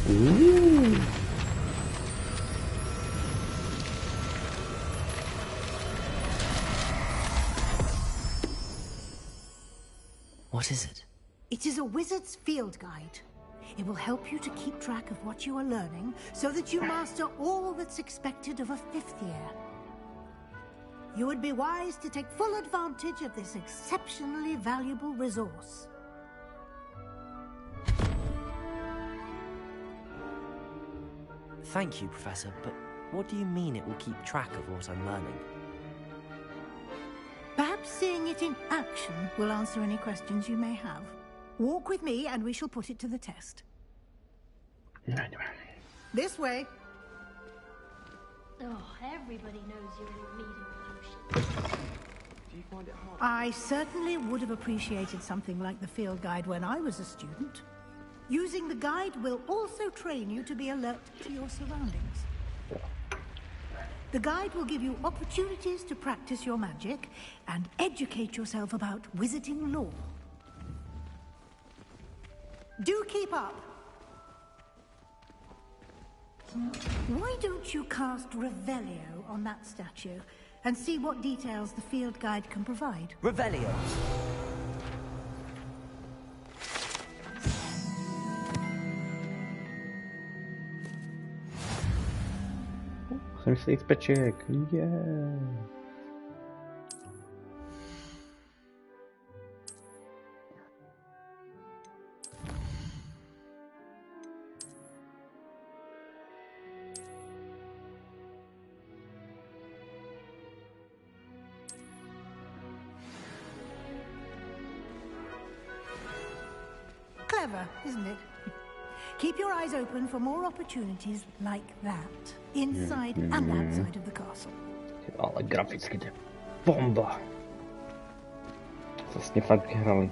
Ooh. What is it? It is a wizard's field guide. It will help you to keep track of what you are learning so that you master all that's expected of a 5th year. you would be wise to take full advantage of this exceptionally valuable resource. Thank you, Professor, but what do you mean it will keep track of what I'm learning? Perhaps seeing it in action will answer any questions you may have. Walk with me and we shall put it to the test. This way. Oh, everybody knows you're in need of potions. Do you find it hard? I certainly would have appreciated something like the field guide when I was a student. Using the guide will also train you to be alert to your surroundings. The guide will give you opportunities to practice your magic and educate yourself about wizarding lore. Do keep up! Why don't you cast Revelio on that statue and see what details the field guide can provide? Revelio! Jsem si peček, yeah. Clever, isn't it? Keep your eyes open for more opportunities like that, inside and outside of the castle. Ale graficky to je bomba. Vlastně fakt vyhrali.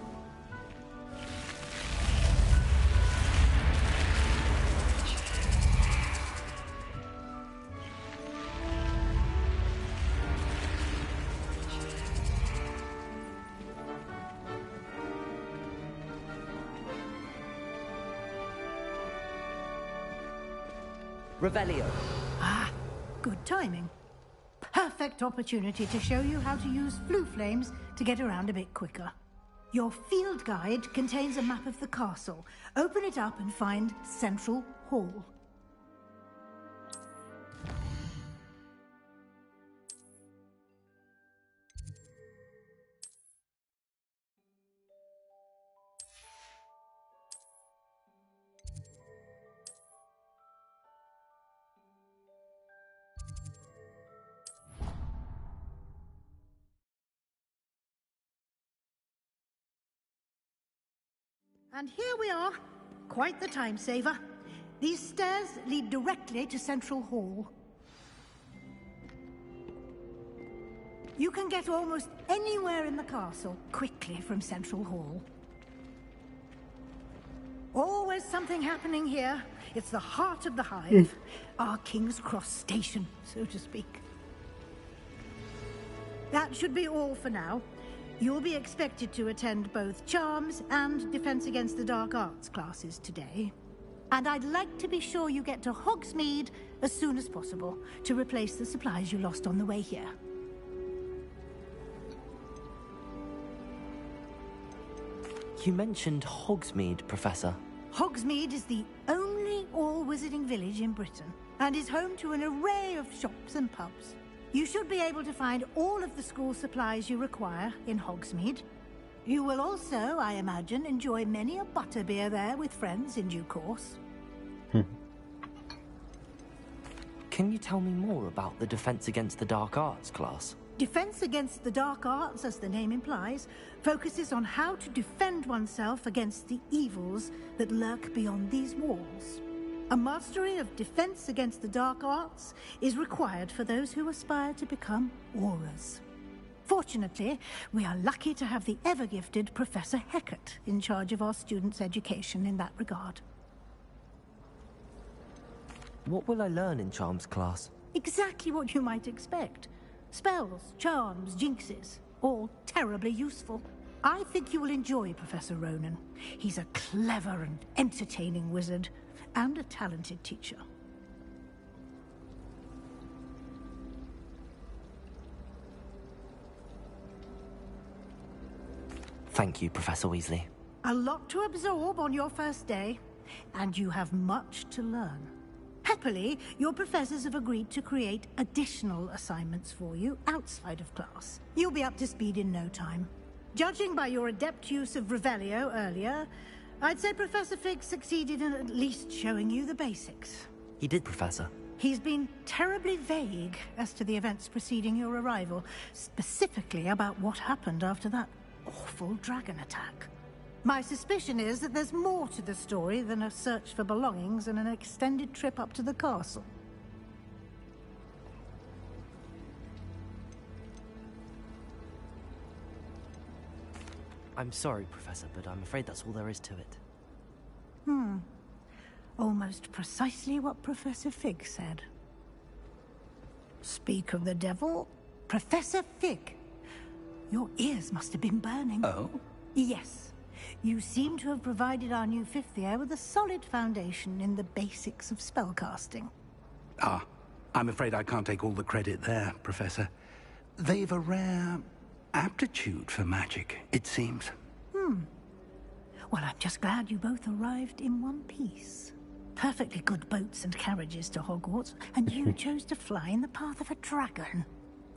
Revelio. Ah, good timing. Perfect opportunity to show you how to use flue flames to get around a bit quicker. Your field guide contains a map of the castle. Open it up and find Central Hall. And here we are. Quite the time saver. These stairs lead directly to Central Hall. You can get almost anywhere in the castle quickly from Central Hall. Always something happening here. It's the heart of the hive. Our King's Cross station, so to speak. That should be all for now. You'll be expected to attend both Charms and Defense Against the Dark Arts classes today. And I'd like to be sure you get to Hogsmeade as soon as possible to replace the supplies you lost on the way here. You mentioned Hogsmeade, Professor. Hogsmeade is the only all-wizarding village in Britain and is home to an array of shops and pubs. You should be able to find all of the school supplies you require in Hogsmeade. You will also, I imagine, enjoy many a butterbeer there with friends in due course. Can you tell me more about the Defense Against the Dark Arts class? Defense Against the Dark Arts, as the name implies, focuses on how to defend oneself against the evils that lurk beyond these walls. A mastery of Defense Against the Dark Arts is required for those who aspire to become Aurors. Fortunately, we are lucky to have the ever-gifted Professor Hecat in charge of our students' education in that regard. What will I learn in Charms class? Exactly what you might expect. Spells, charms, jinxes, all terribly useful. I think you will enjoy Professor Ronan. He's a clever and entertaining wizard, and a talented teacher. Thank you, Professor Weasley. A lot to absorb on your first day, and you have much to learn. Happily, your professors have agreed to create additional assignments for you outside of class. You'll be up to speed in no time. Judging by your adept use of Revelio earlier, I'd say Professor Fig succeeded in at least showing you the basics. He did, Professor. He's been terribly vague as to the events preceding your arrival, specifically about what happened after that awful dragon attack. My suspicion is that there's more to the story than a search for belongings and an extended trip up to the castle. I'm sorry, Professor, but I'm afraid that's all there is to it. Almost precisely what Professor Fig said. Speak of the devil, Professor Fig. Your ears must have been burning. Oh? Yes. You seem to have provided our new fifth year with a solid foundation in the basics of spellcasting. Ah, I'm afraid I can't take all the credit there, Professor. They've a rare aptitude for magic, it seems. Well, I'm just glad you both arrived in one piece. Perfectly good boats and carriages to Hogwarts, and you chose to fly in the path of a dragon.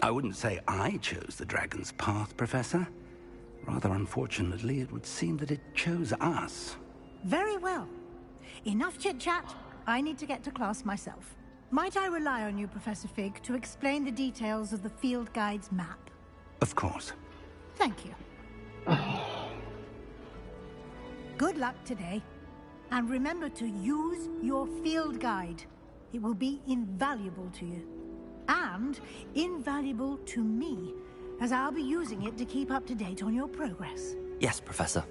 I wouldn't say I chose the dragon's path, Professor. Rather unfortunately, it would seem that it chose us. Very well. Enough chit-chat. I need to get to class myself. Might I rely on you, Professor Fig, to explain the details of the field guide's map? Of course. Thank you. Good luck today. And remember to use your field guide. It will be invaluable to you. And invaluable to me, as I'll be using it to keep up to date on your progress. Yes, Professor.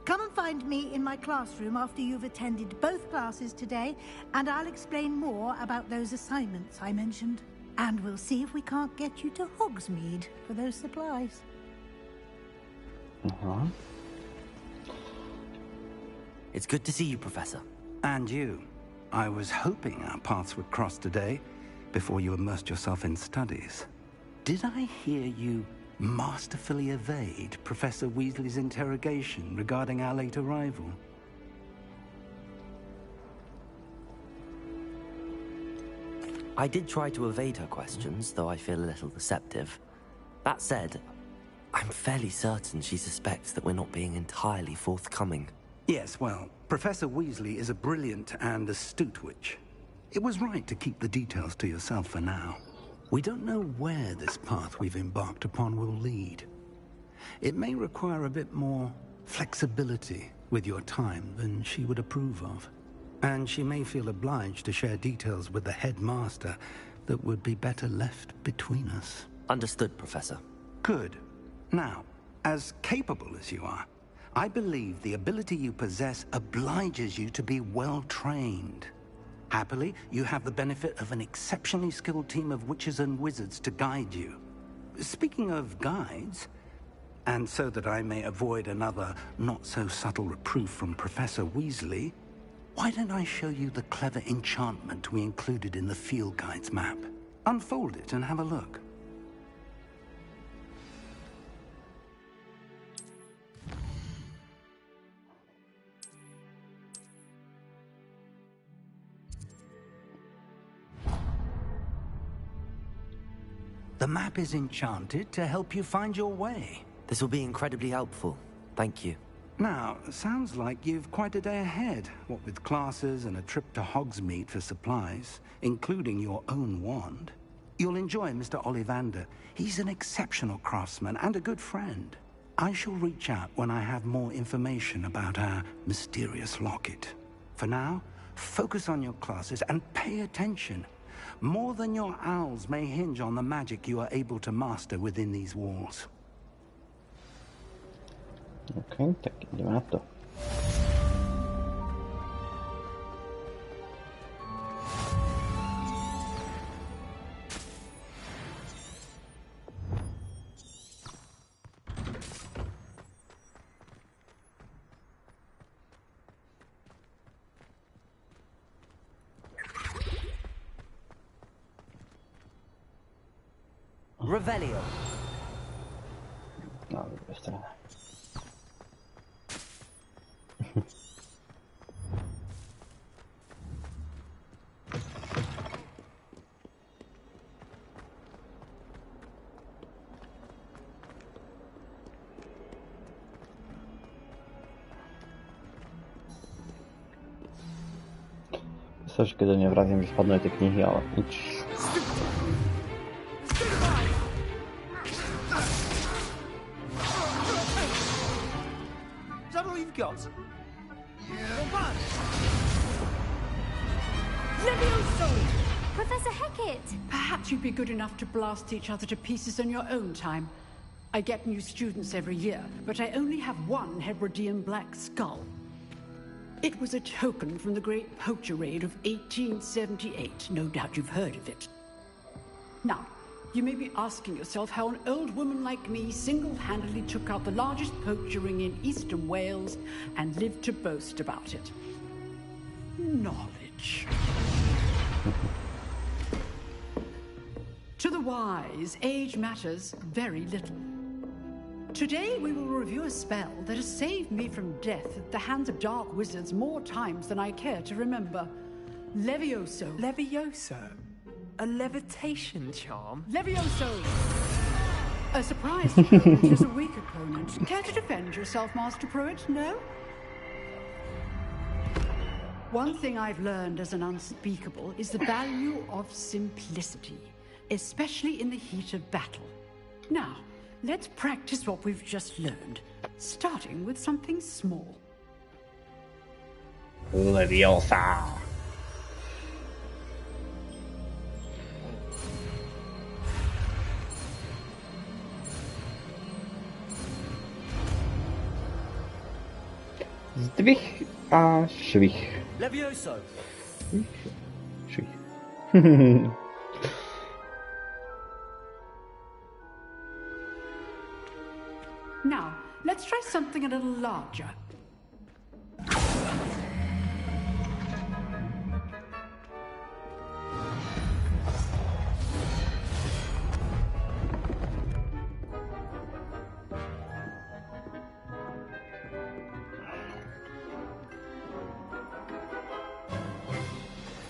Come and find me in my classroom after you've attended both classes today, and I'll explain more about those assignments I mentioned. And we'll see if we can't get you to Hogsmeade for those supplies. It's good to see you, Professor. And you. I was hoping our paths would cross today, before you immersed yourself in studies. Did I hear you masterfully evade Professor Weasley's interrogation regarding our late arrival? I did try to evade her questions, though I feel a little deceptive. That said, I'm fairly certain she suspects that we're not being entirely forthcoming. Yes, well, Professor Weasley is a brilliant and astute witch. It was right to keep the details to yourself for now. We don't know where this path we've embarked upon will lead. It may require a bit more flexibility with your time than she would approve of. And she may feel obliged to share details with the headmaster that would be better left between us. Understood, Professor. Good. Now, as capable as you are, I believe the ability you possess obliges you to be well trained. Happily, you have the benefit of an exceptionally skilled team of witches and wizards to guide you. Speaking of guides, and so that I may avoid another not-so-subtle reproof from Professor Weasley, why don't I show you the clever enchantment we included in the field guide's map? Unfold it and have a look. The map is enchanted to help you find your way. This will be incredibly helpful. Thank you. Now, sounds like you've quite a day ahead, what with classes and a trip to Hogsmeade for supplies, including your own wand. You'll enjoy Mr. Ollivander. He's an exceptional craftsman and a good friend. I shall reach out when I have more information about our mysterious locket. For now, focus on your classes and pay attention. More than your owls may hinge on the magic you are able to master within these walls. Ok, tak ideme na to. Revelio. No, druga strana. sa, že keď do nej vrazím, že spadnú aj tie knihy, ale nič. Is that all you've got? Levioso! Professor Hecat! Perhaps you'd be good enough to blast each other to pieces on your own time. I get new students every year, but I only have one Hebridean black skull. It was a token from the Great Poacher Raid of 1878. No doubt you've heard of it. Now, you may be asking yourself how an old woman like me single-handedly took out the largest poacher ring in eastern Wales and lived to boast about it. Knowledge. To the wise, age matters very little. Today we will review a spell that has saved me from death at the hands of dark wizards more times than I care to remember. Levioso. Levioso? A levitation charm? Levioso! A surprise opponent is a weak opponent. Care to defend yourself, Master Pruitt? No? One thing I've learned as an unspeakable is the value of simplicity, especially in the heat of battle. Now, let's practice what we've just learned, starting with something small. Leviosa! Zdvih a švih. Levioso! Švih. Now, let's try something a little larger.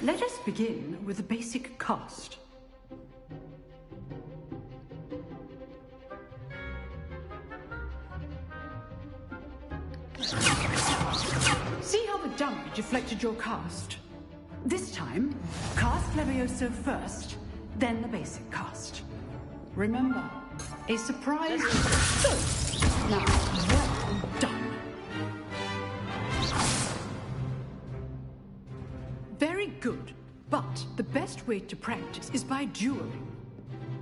Let us begin with the basic cast. See how the dummy deflected your cast? This time, cast Levioso first, then the basic cast. Remember, a surprise is so. Now, well done. Very good, but the best way to practice is by dueling.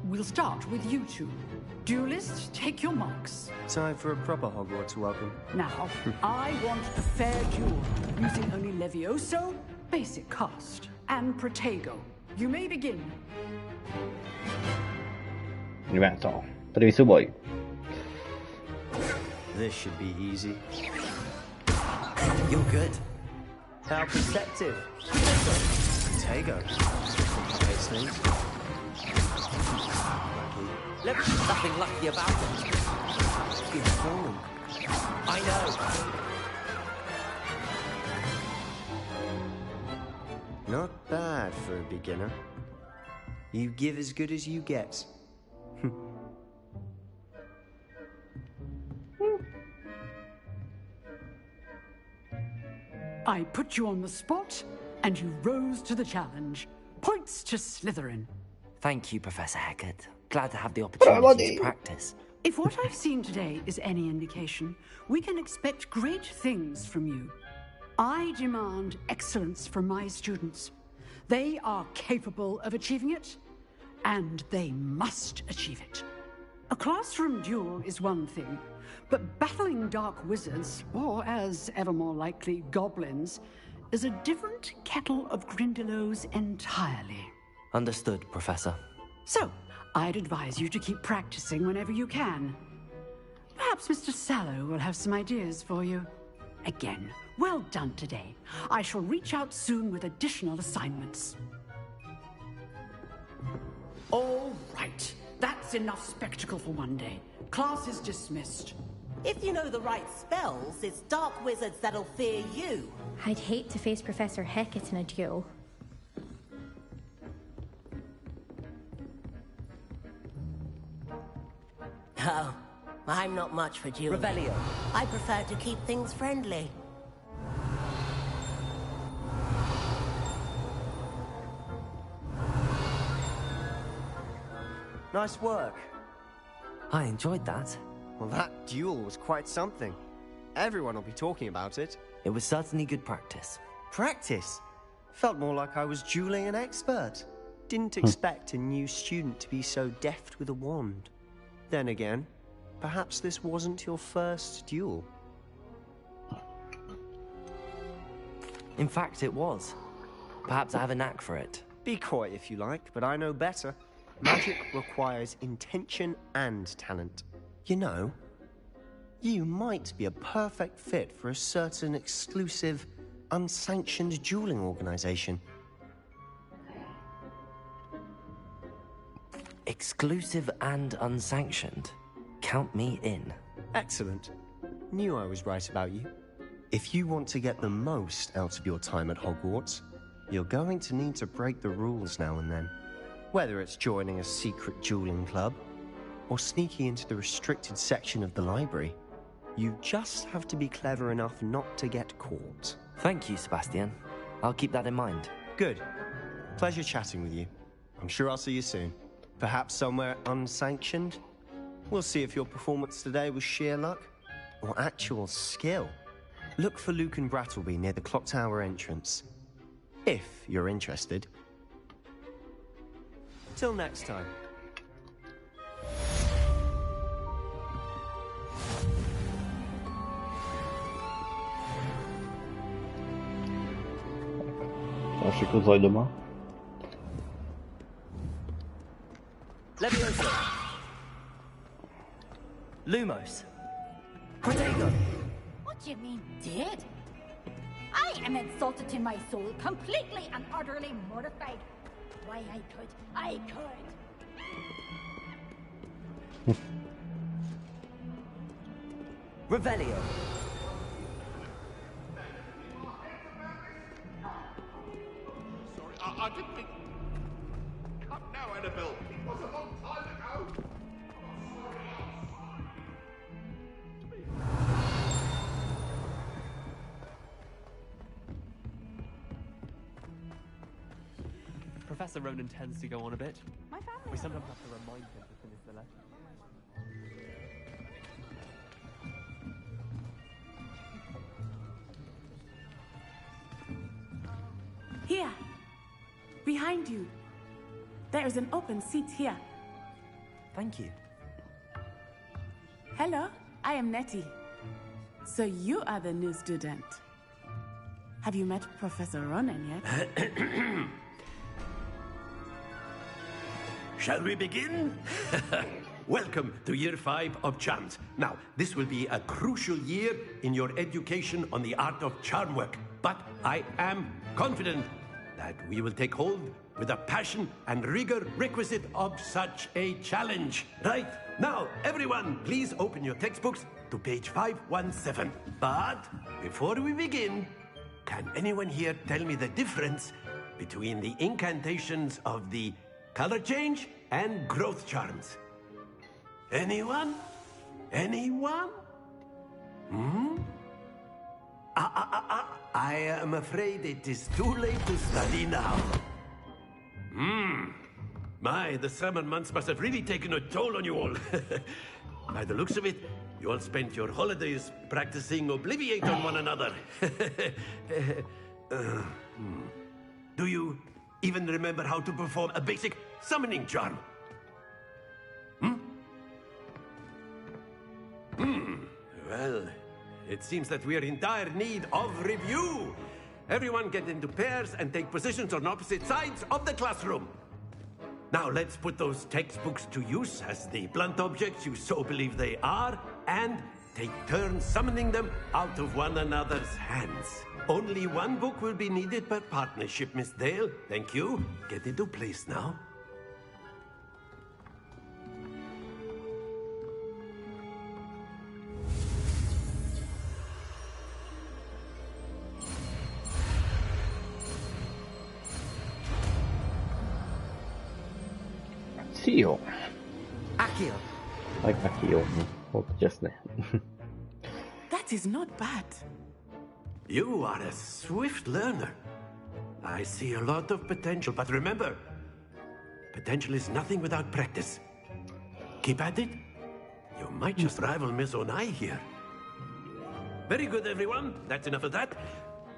We'll start with you two. Duelists, take your marks. Time for a proper Hogwarts welcome. Now, I want a fair duel, using only Levioso, basic cast, and Protego. You may begin. Divento. Prvý súboj. This should be easy. You're good. How perceptive. Protego. Complicates things. Nothing lucky about it. Informed. I know. Not bad for a beginner. You give as good as you get. I put you on the spot, and you rose to the challenge. Points to Slytherin. Thank you, Professor Hecat. Glad to have the opportunity to practice. If what I've seen today is any indication, we can expect great things from you. I demand excellence from my students. They are capable of achieving it, and they must achieve it. A classroom duel is one thing, but battling dark wizards, or as ever more likely, goblins, is a different kettle of Grindylows entirely. Understood, Professor. So, I'd advise you to keep practicing whenever you can. Perhaps Mr. Sallow will have some ideas for you. Again, well done today. I shall reach out soon with additional assignments. All right. That's enough spectacle for one day. Class is dismissed. If you know the right spells, it's dark wizards that'll fear you. I'd hate to face Professor Hecat in a duel. Oh, I'm not much for dueling. Revelio. I prefer to keep things friendly. Nice work. I enjoyed that. Well, that duel was quite something. Everyone will be talking about it. It was certainly good practice. Practice? Felt more like I was dueling an expert. Didn't expect a new student to be so deft with a wand. Then again, perhaps this wasn't your first duel. In fact, it was. Perhaps I have a knack for it. Be coy if you like, but I know better. Magic requires intention and talent. You know, you might be a perfect fit for a certain exclusive, unsanctioned dueling organization. Exclusive and unsanctioned? Count me in. Excellent. Knew I was right about you. If you want to get the most out of your time at Hogwarts, you're going to need to break the rules now and then. Whether it's joining a secret dueling club, or sneaking into the restricted section of the library, you just have to be clever enough not to get caught. Thank you, Sebastian. I'll keep that in mind. Good. Pleasure chatting with you. I'm sure I'll see you soon. Perhaps somewhere unsanctioned? We'll see if your performance today was sheer luck, or actual skill. Look for Luke and Brattleby near the clock tower entrance. If you're interested. Till next time. Je sais que vous aurez demain. Leviosa. Lumos. Protego. What do you mean, dead? I am insulted to my soul, completely and utterly mortified. Why, I could. Revelio. I didn't mean... Cut now, Annabelle. It was a long time ago. Professor Ronan tends to go on a bit. My family. We sometimes have to remind him to finish the letter. Here, behind you. There is an open seat here. Thank you. Hello, I am Nettie. So you are the new student. Have you met Professor Ronan yet? Shall we begin? Welcome to Year 5 of Charms. Now, this will be a crucial year in your education on the art of charm work. But I am confident that we will take hold with the passion and rigor requisite of such a challenge. Right, now, everyone, please open your textbooks to page 517. But before we begin, can anyone here tell me the difference between the incantations of the color change and growth charms? Anyone? Anyone? I am afraid it is too late to study now. My, the summer months must have really taken a toll on you all. By the looks of it, you all spent your holidays practicing Obliviate on one another. Do you even remember how to perform a basic summoning charm? Well, it seems that we are in dire need of review. Everyone get into pairs and take positions on opposite sides of the classroom. Now let's put those textbooks to use as the blunt objects you so believe they are, and take turns summoning them out of one another's hands. Only one book will be needed per partnership, Miss Dale. Thank you. Get into place now. Accio. Accio. Like Accio. Jasne. That is not bad. You are a swift learner. I see a lot of potential, but remember, potential is nothing without practice. Keep at it. You might just rival Miss Onai here. Very good, everyone. That's enough of that.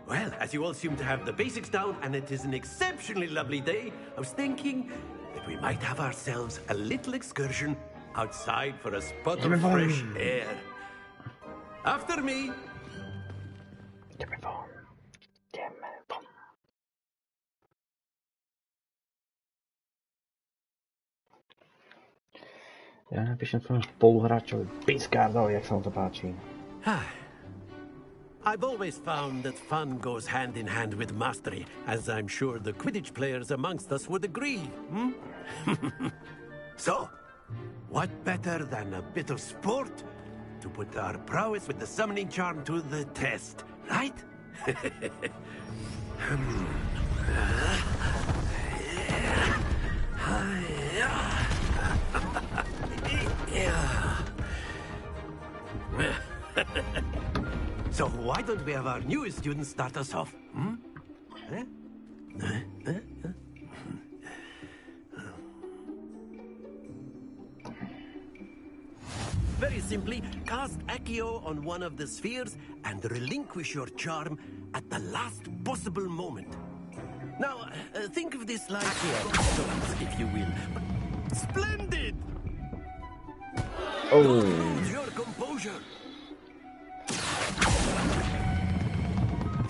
Well, as you all seem to have the basics down, and it is an exceptionally lovely day, I was thinking that we might have ourselves a little excursion outside for a spot of fresh air. After me. Ja napíšem svojmu spoluhráčovi Piscardovi, jak sa mu to páči. I've always found that fun goes hand in hand with mastery, as I'm sure the Quidditch players amongst us would agree. So, what better than a bit of sport to put our prowess with the summoning charm to the test, right? So why don't we have our newest student start us off? Very simply, cast Accio on one of the spheres and relinquish your charm at the last possible moment. Now, think of this like stones, if you will. Splendid! Lose your composure.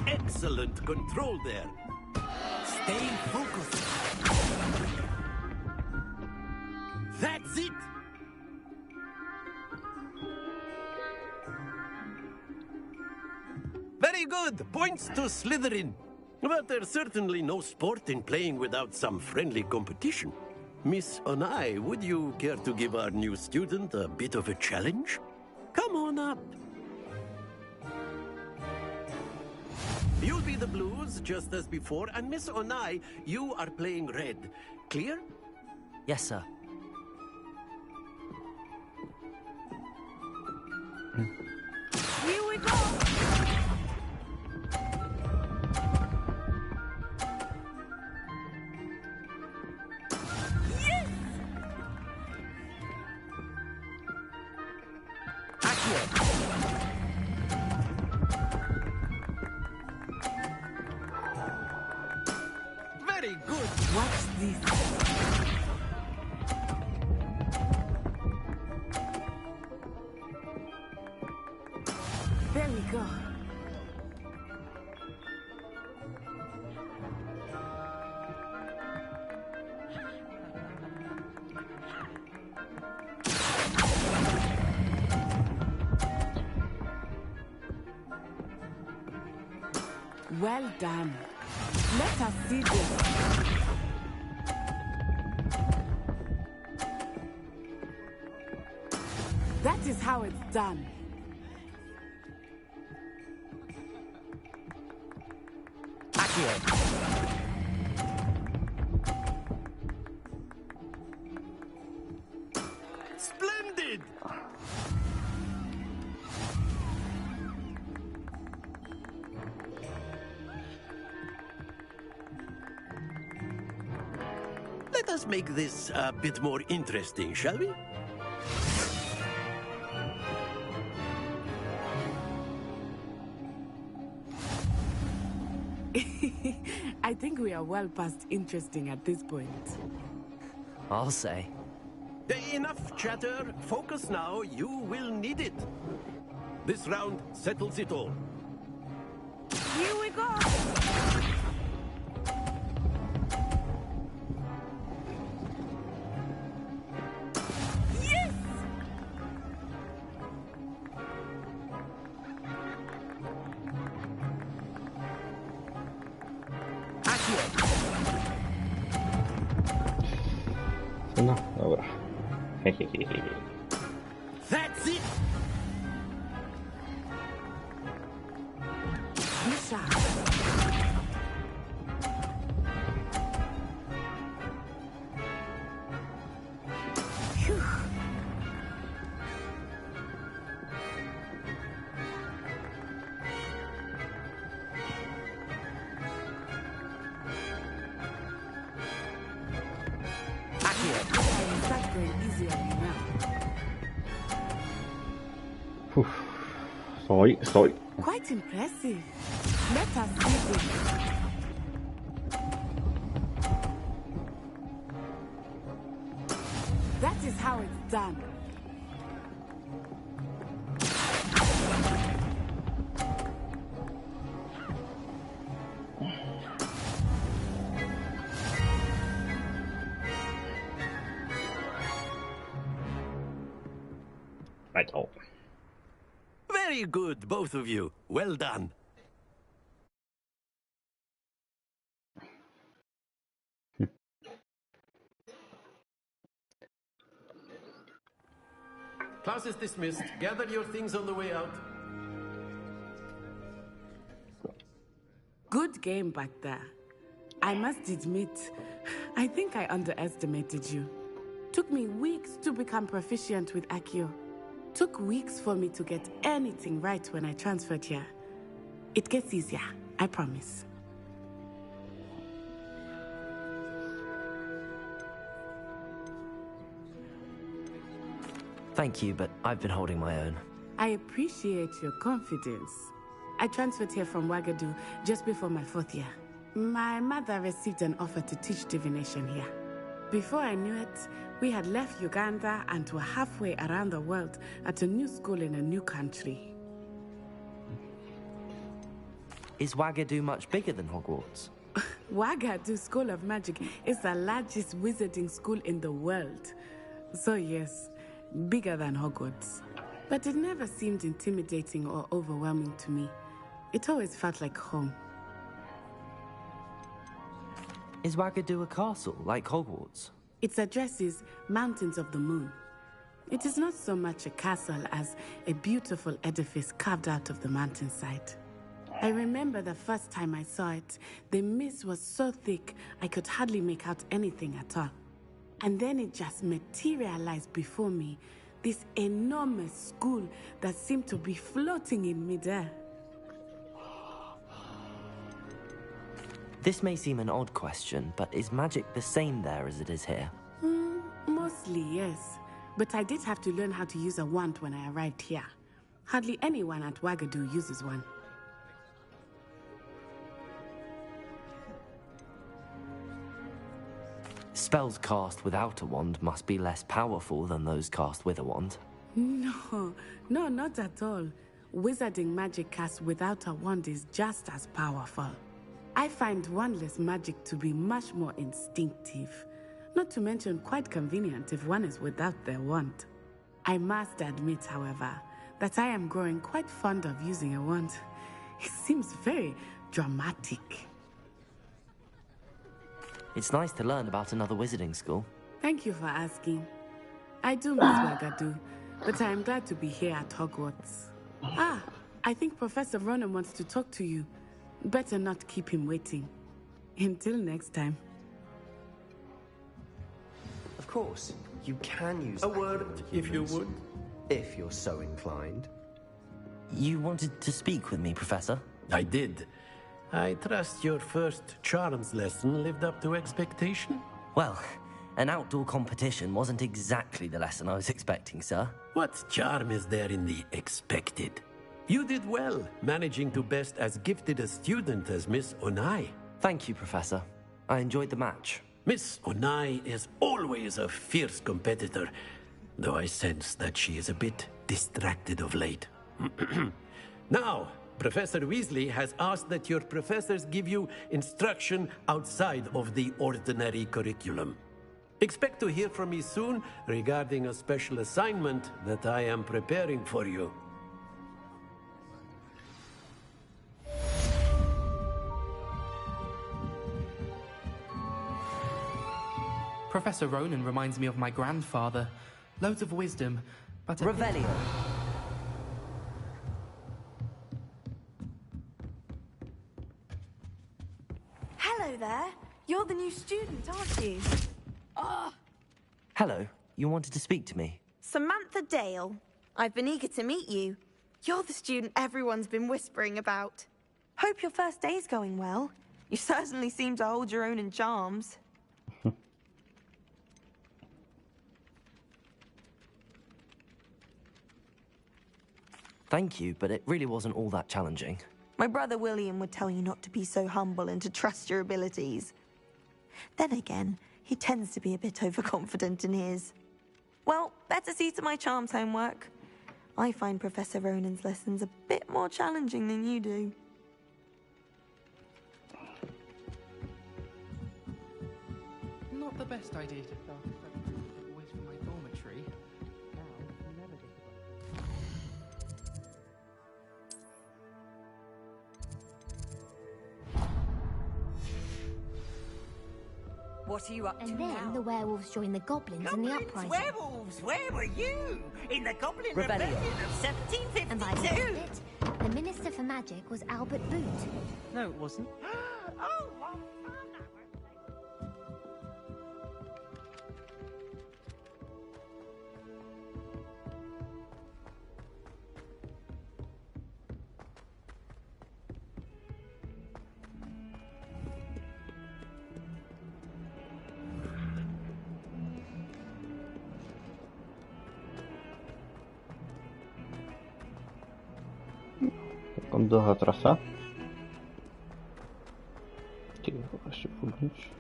Excellent control there. Stay focused. That's it. Very good. Points to Slytherin. But there's certainly no sport in playing without some friendly competition. Miss Onai, would you care to give our new student a bit of a challenge? Come on up. You'll be the blues, just as before, and Miss Onai, you are playing red. Clear? Yes, sir. Here we go! Yes! Very good. Watch this. There we go. Well done. Let us see this. That is how it's done. Splendid! Let us make this a bit more interesting, shall we? I think we are well past interesting at this point. I'll say. Enough chatter. Focus now. You will need it. This round settles it all. Here we go! Yes! No, dobra. That's it! Misha. Phew. start going easy on me now. Stoj. Quite impressive. Let us see this. That is how it's done. Right, oh. Very good, both of you. Well done. Class is dismissed. Gather your things on the way out. Good game back there. I must admit, I think I underestimated you. Took me weeks to become proficient with Accio. Took weeks for me to get anything right when I transferred here. It gets easier, I promise. Thank you, but I've been holding my own. I appreciate your confidence. I transferred here from Wagadu just before my 4th year. My mother received an offer to teach divination here. Before I knew it, we had left Uganda and were halfway around the world at a new school in a new country. Is Wagadu much bigger than Hogwarts? Wagadu School of Magic is the largest wizarding school in the world. So yes, bigger than Hogwarts. But it never seemed intimidating or overwhelming to me. It always felt like home. Is Wagadu a castle, like Hogwarts? Its address is Mountains of the Moon. It is not so much a castle as a beautiful edifice carved out of the mountainside. I remember the first time I saw it, the mist was so thick I could hardly make out anything at all. And then it just materialized before me, this enormous school that seemed to be floating in midair. This may seem an odd question, but is magic the same there as it is here? Mostly, yes. But I did have to learn how to use a wand when I arrived here. Hardly anyone at Wagadu uses one. Spells cast without a wand must be less powerful than those cast with a wand. No, not at all. Wizarding magic cast without a wand is just as powerful. I find wandless magic to be much more instinctive. Not to mention quite convenient if one is without their wand. I must admit, however, that I am growing quite fond of using a wand. It seems very dramatic. It's nice to learn about another wizarding school. Thank you for asking. I do miss Wagadu, but I am glad to be here at Hogwarts. I think Professor Ronan wants to talk to you. Better not keep him waiting. Until next time. Of course, you can use a word, if you would. If you're so inclined. You wanted to speak with me, Professor? I did. I trust your first charms lesson lived up to expectation? Well, an outdoor competition wasn't exactly the lesson I was expecting, sir. What charm is there in the expected? You did well, managing to best as gifted a student as Miss Onai. Thank you, Professor. I enjoyed the match. Miss Onai is always a fierce competitor, though I sense that she is a bit distracted of late. Now, Professor Weasley has asked that your professors give you instruction outside of the ordinary curriculum. Expect to hear from me soon regarding a special assignment that I am preparing for you. Professor Ronan reminds me of my grandfather. Loads of wisdom, but... Revelio. Hello there. You're the new student, aren't you? Oh, Hello. You wanted to speak to me? Samantha Dale. I've been eager to meet you. You're the student everyone's been whispering about. Hope your first day's going well. You certainly seem to hold your own in charms. Thank you, but it really wasn't all that challenging. My brother William would tell you not to be so humble and to trust your abilities. Then again, he tends to be a bit overconfident in his. Well, better see to my charms homework. I find Professor Ronan's lessons a bit more challenging than you do. Not the best idea to start a subject away from my dormitory. Now, you never get What are you up to And then now? the werewolves joined the goblins in the uprising. Werewolves! Where were you? In the Goblin Rebellion. Rebellion of 1752? And by the end of it, the Minister for Magic was Albert Boot. No, it wasn't. Oh, what fun! Taką dlouhá trasa. Ticho, ještě půjdeš.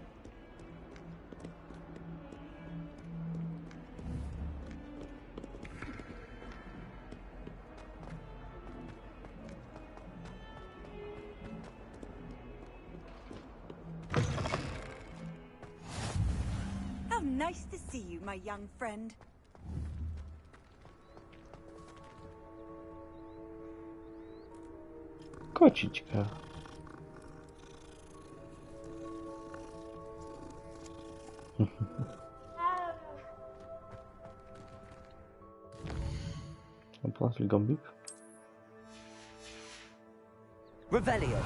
How nice to see you, my young friend. Kočička. Zaplásil gombík. Revelio.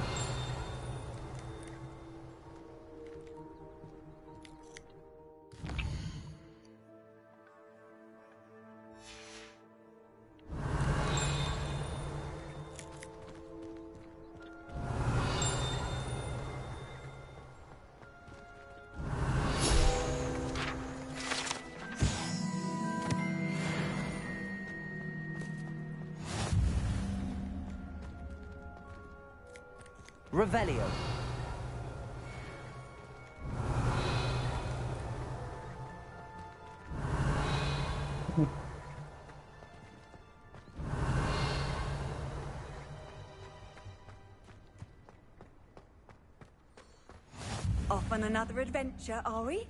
Revelio. Off on another adventure, are we?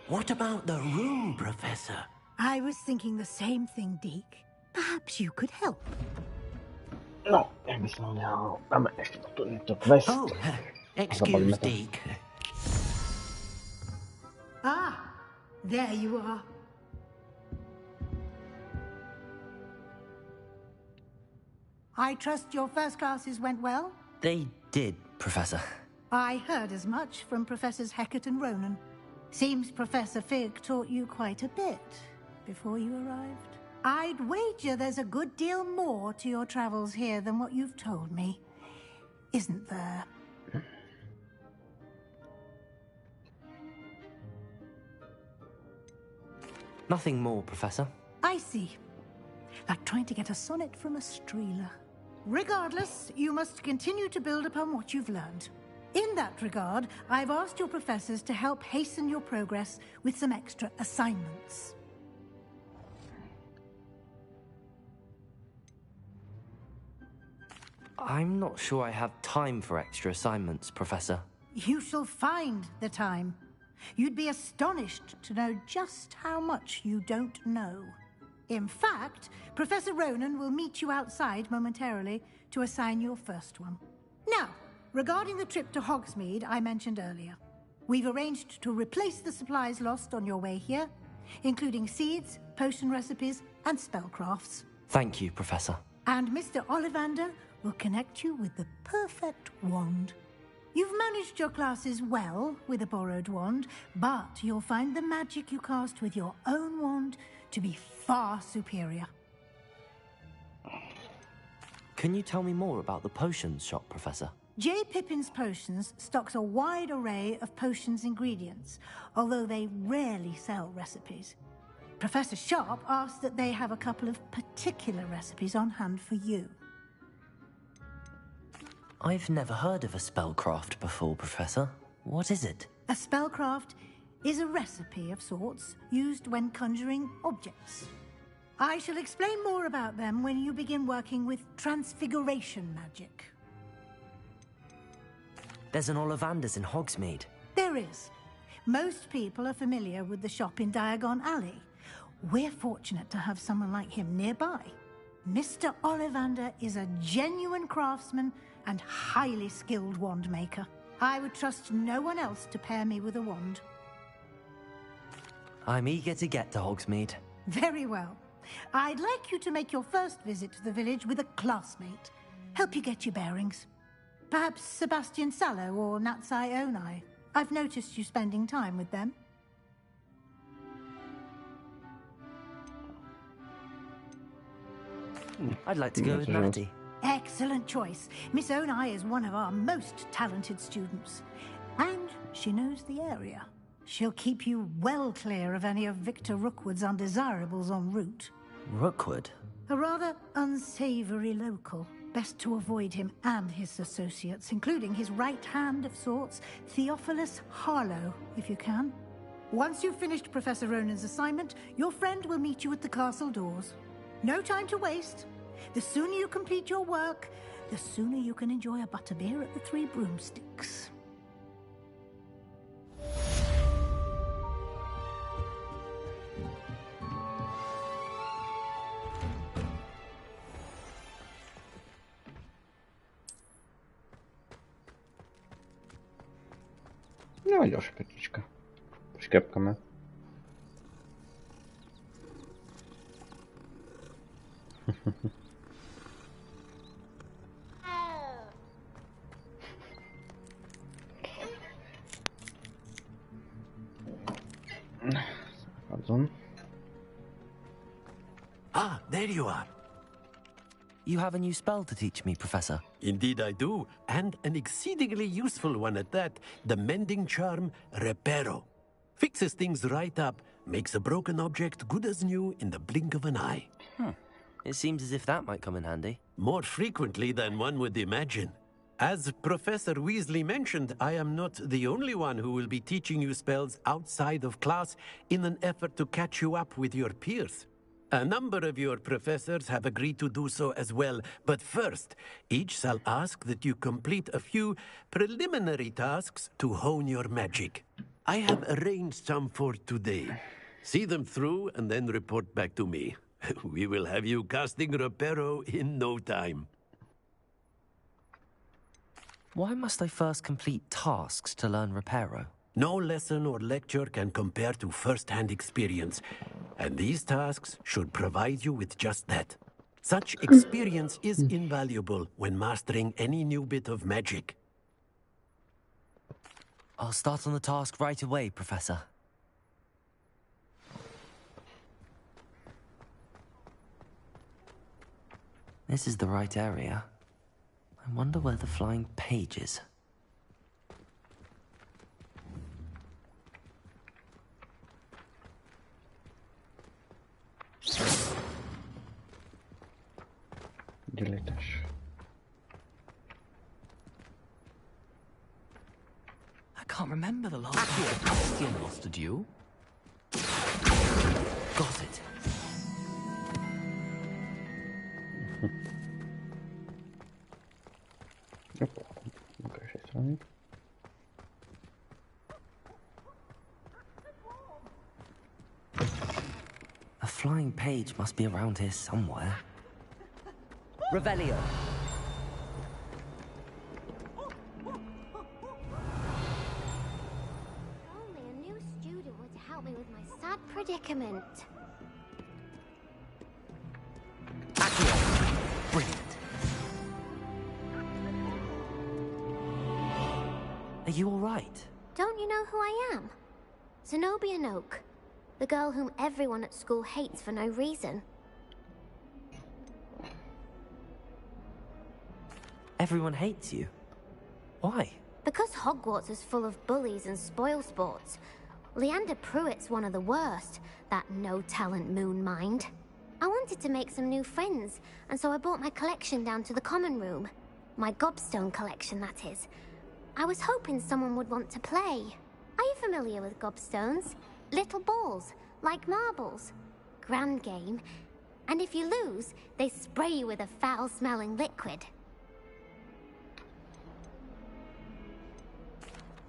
What about the room, Professor? I was thinking the same thing, Deke. Perhaps you could help. No, jak by som měl... Máme ještě to quest. Oh, excuse Deke. Ah, there you are. I trust your first classes went well? They did, Professor. I heard as much from Professors Hecat and Ronan. Seems Professor Fig taught you quite a bit before you arrived. I'd wager there's a good deal more to your travels here than what you've told me. Isn't there? Nothing more, Professor. I see. Like trying to get a sonnet from a streeler. Regardless, you must continue to build upon what you've learned. In that regard, I've asked your professors to help hasten your progress with some extra assignments. I'm not sure I have time for extra assignments, Professor. You shall find the time. You'd be astonished to know just how much you don't know. In fact, Professor Ronan will meet you outside momentarily to assign your first one. Now, regarding the trip to Hogsmeade I mentioned earlier, we've arranged to replace the supplies lost on your way here, including seeds, potion recipes, and spellcrafts. Thank you, Professor. And Mr. Ollivander will connect you with the perfect wand. You've managed your classes well with a borrowed wand, but you'll find the magic you cast with your own wand to be far superior. Can you tell me more about the potions shop, Professor? J. Pippin's Potions stocks a wide array of potions ingredients, although they rarely sell recipes. Professor Sharp asked that they have a couple of particular recipes on hand for you. I've never heard of a spellcraft before, Professor. What is it? A spellcraft is a recipe of sorts used when conjuring objects. I shall explain more about them when you begin working with transfiguration magic. There's an Ollivander's in Hogsmeade. There is. Most people are familiar with the shop in Diagon Alley. We're fortunate to have someone like him nearby. Mr. Ollivander is a genuine craftsman and highly skilled wand maker. I would trust no one else to pair me with a wand. I'm eager to get to Hogsmeade. Very well. I'd like you to make your first visit to the village with a classmate. Help you get your bearings. Perhaps Sebastian Sallow or Natsai Onai. I've noticed you spending time with them. I'd like to go with Natty. Excellent choice. Miss Onai is one of our most talented students. And she knows the area. She'll keep you well clear of any of Victor Rookwood's undesirables en route. Rookwood? A rather unsavory local. Best to avoid him and his associates, including his right hand of sorts, Theophilus Harlow, if you can. Once you've finished Professor Ronan's assignment, your friend will meet you at the castle doors. No time to waste. The sooner you complete your work, the sooner you can enjoy a butterbeer at the Three Broomsticks. No i ďalšia petička. Škepkame. Ah, there you are. You have a new spell to teach me, Professor. Indeed I do, and an exceedingly useful one at that. The mending charm, Reparo. Fixes things right up, makes a broken object good as new in the blink of an eye. It seems as if that might come in handy. More frequently than one would imagine. As Professor Weasley mentioned, I am not the only one who will be teaching you spells outside of class in an effort to catch you up with your peers. A number of your professors have agreed to do so as well, but first, each shall ask that you complete a few preliminary tasks to hone your magic. I have arranged some for today. See them through and then report back to me. We will have you casting Reparo in no time. Why must I first complete tasks to learn Reparo? No lesson or lecture can compare to first-hand experience, and these tasks should provide you with just that. Such experience is invaluable when mastering any new bit of magic. I'll start on the task right away, Professor. This is the right area. I wonder where the flying page is. Deletaš. I can't remember the last time Bastian lost a duel. Got it. A flying page must be around here somewhere. Revelio. Only a new student were to help me with my sad predicament. Brilliant. Are you all right? Don't you know who I am? Zenobia Noak, the girl whom everyone at school hates for no reason. Everyone hates you. Why? Because Hogwarts is full of bullies and spoilsports. Leander Pruitt's one of the worst, that no-talent moon mind. I wanted to make some new friends, and so I brought my collection down to the common room. My gobstone collection, that is. I was hoping someone would want to play. Are you familiar with gobstones? Little balls, like marbles. Grand game. And if you lose, they spray you with a foul-smelling liquid.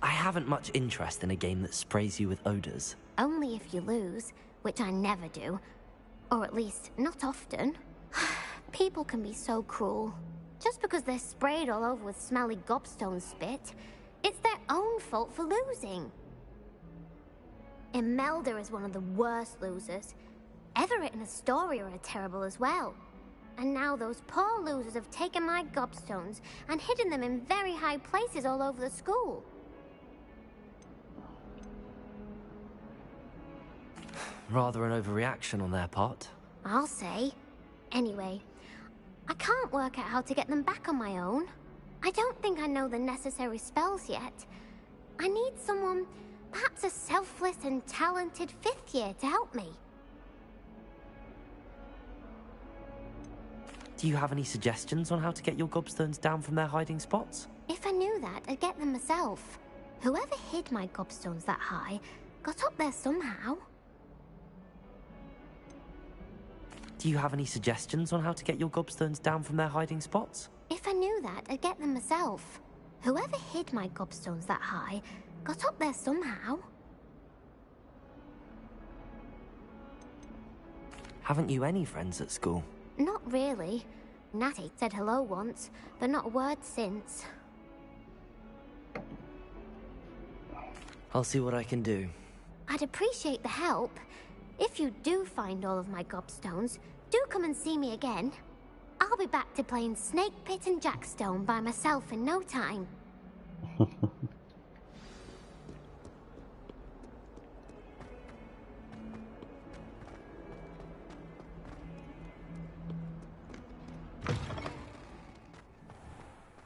I haven't much interest in a game that sprays you with odors. Only if you lose, which I never do. Or at least, not often. People can be so cruel. Just because they're sprayed all over with smelly gobstone spit, it's their own fault for losing. Imelda is one of the worst losers. Everett and Astoria are terrible as well. And now those poor losers have taken my gobstones and hidden them in very high places all over the school. Rather an overreaction on their part. I'll say. Anyway, I can't work out how to get them back on my own. I don't think I know the necessary spells yet. I need someone, perhaps a selfless and talented 5th year to help me. Do you have any suggestions on how to get your gobstones down from their hiding spots? If I knew that, I'd get them myself. Whoever hid my gobstones that high got up there somehow. Do you have any suggestions on how to get your gobstones down from their hiding spots? If I knew that, I'd get them myself. Whoever hid my gobstones that high got up there somehow. Haven't you any friends at school? Not really. Natty said hello once, but not a word since. I'll see what I can do. I'd appreciate the help. If you do find all of my gobstones, do come and see me again. I'll be back to playing Snake Pit and Jackstone by myself in no time.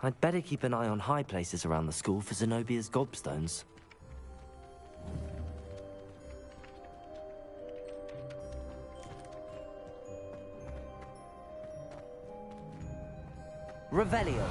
I'd better keep an eye on high places around the school for Zenobia's gobstones. Revelio.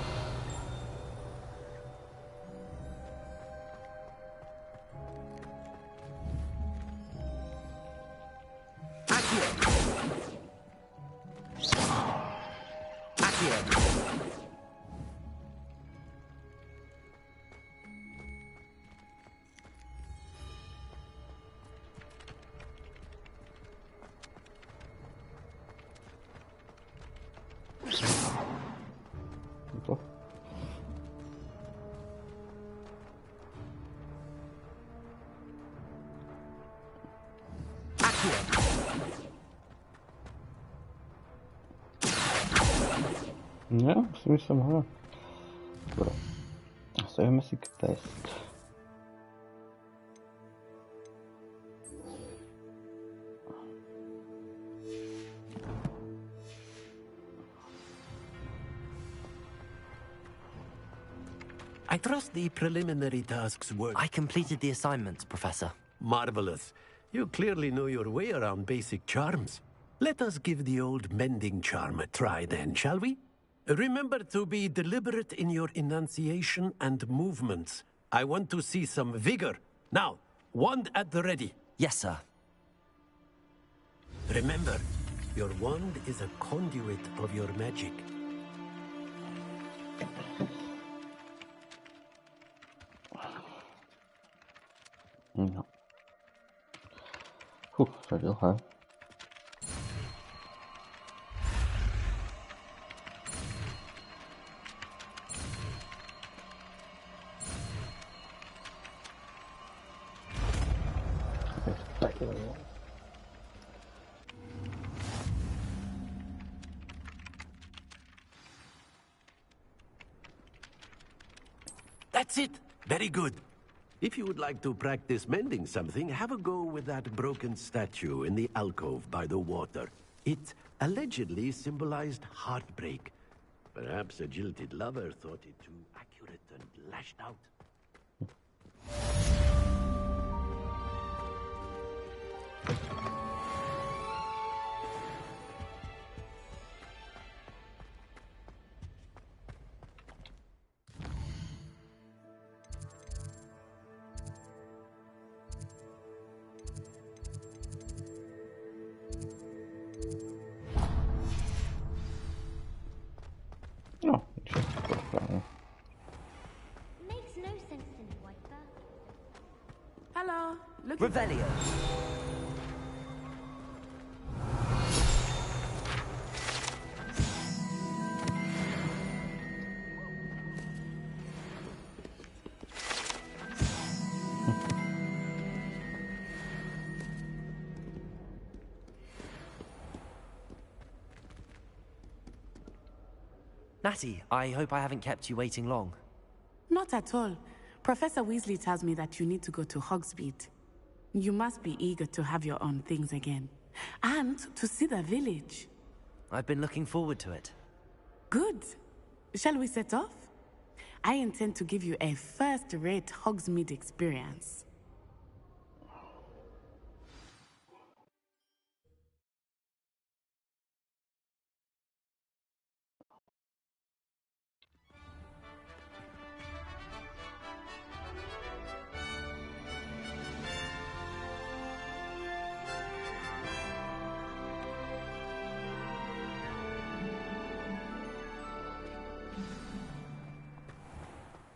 Jo, musím jsem ho. Dobro. Stavíme si quest. I trust the preliminary tasks were... I completed the assignments, Professor. Marvelous. You clearly know your way around basic charms. Let us give the old mending charm a try then, shall we? Remember to be deliberate in your enunciation and movements. I want to see some vigor. Now, wand at the ready. Yes, sir. Remember, your wand is a conduit of your magic. No. Så det her. That's it! Very good. If you would like to practice mending something, have a go with that broken statue in the alcove by the water. It allegedly symbolized heartbreak. Perhaps a jilted lover thought it too accurate and lashed out. Hello. Revelio. Natty, I hope I haven't kept you waiting long. Not at all. Professor Weasley tells me that you need to go to Hogsmeade. You must be eager to have your own things again. And to see the village. I've been looking forward to it. Good. Shall we set off? I intend to give you a first-rate Hogsmeade experience.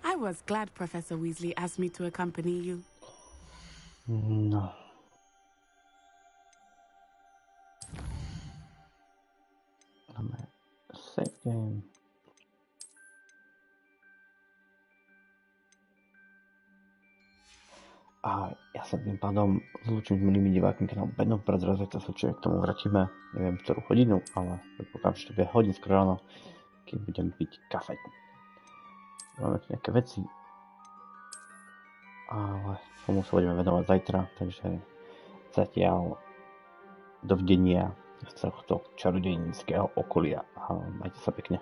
I was glad Professor Weasley asked me to accompany you. No. Máme save game. A ja sa tým pádom zlúčim s milými divákmi kanálu Bednom Predzrazujte sa, čiže k tomu vrátime, neviem ktorú hodinu, ale predpokladám, že to bude hodin skoro ráno, keď budem piť kafe. Máme tu nejaké veci, ale tomu sa budeme venovať zajtra, takže zatiaľ dovidenia z tohto čarodejníckeho okolia a majte sa pekne.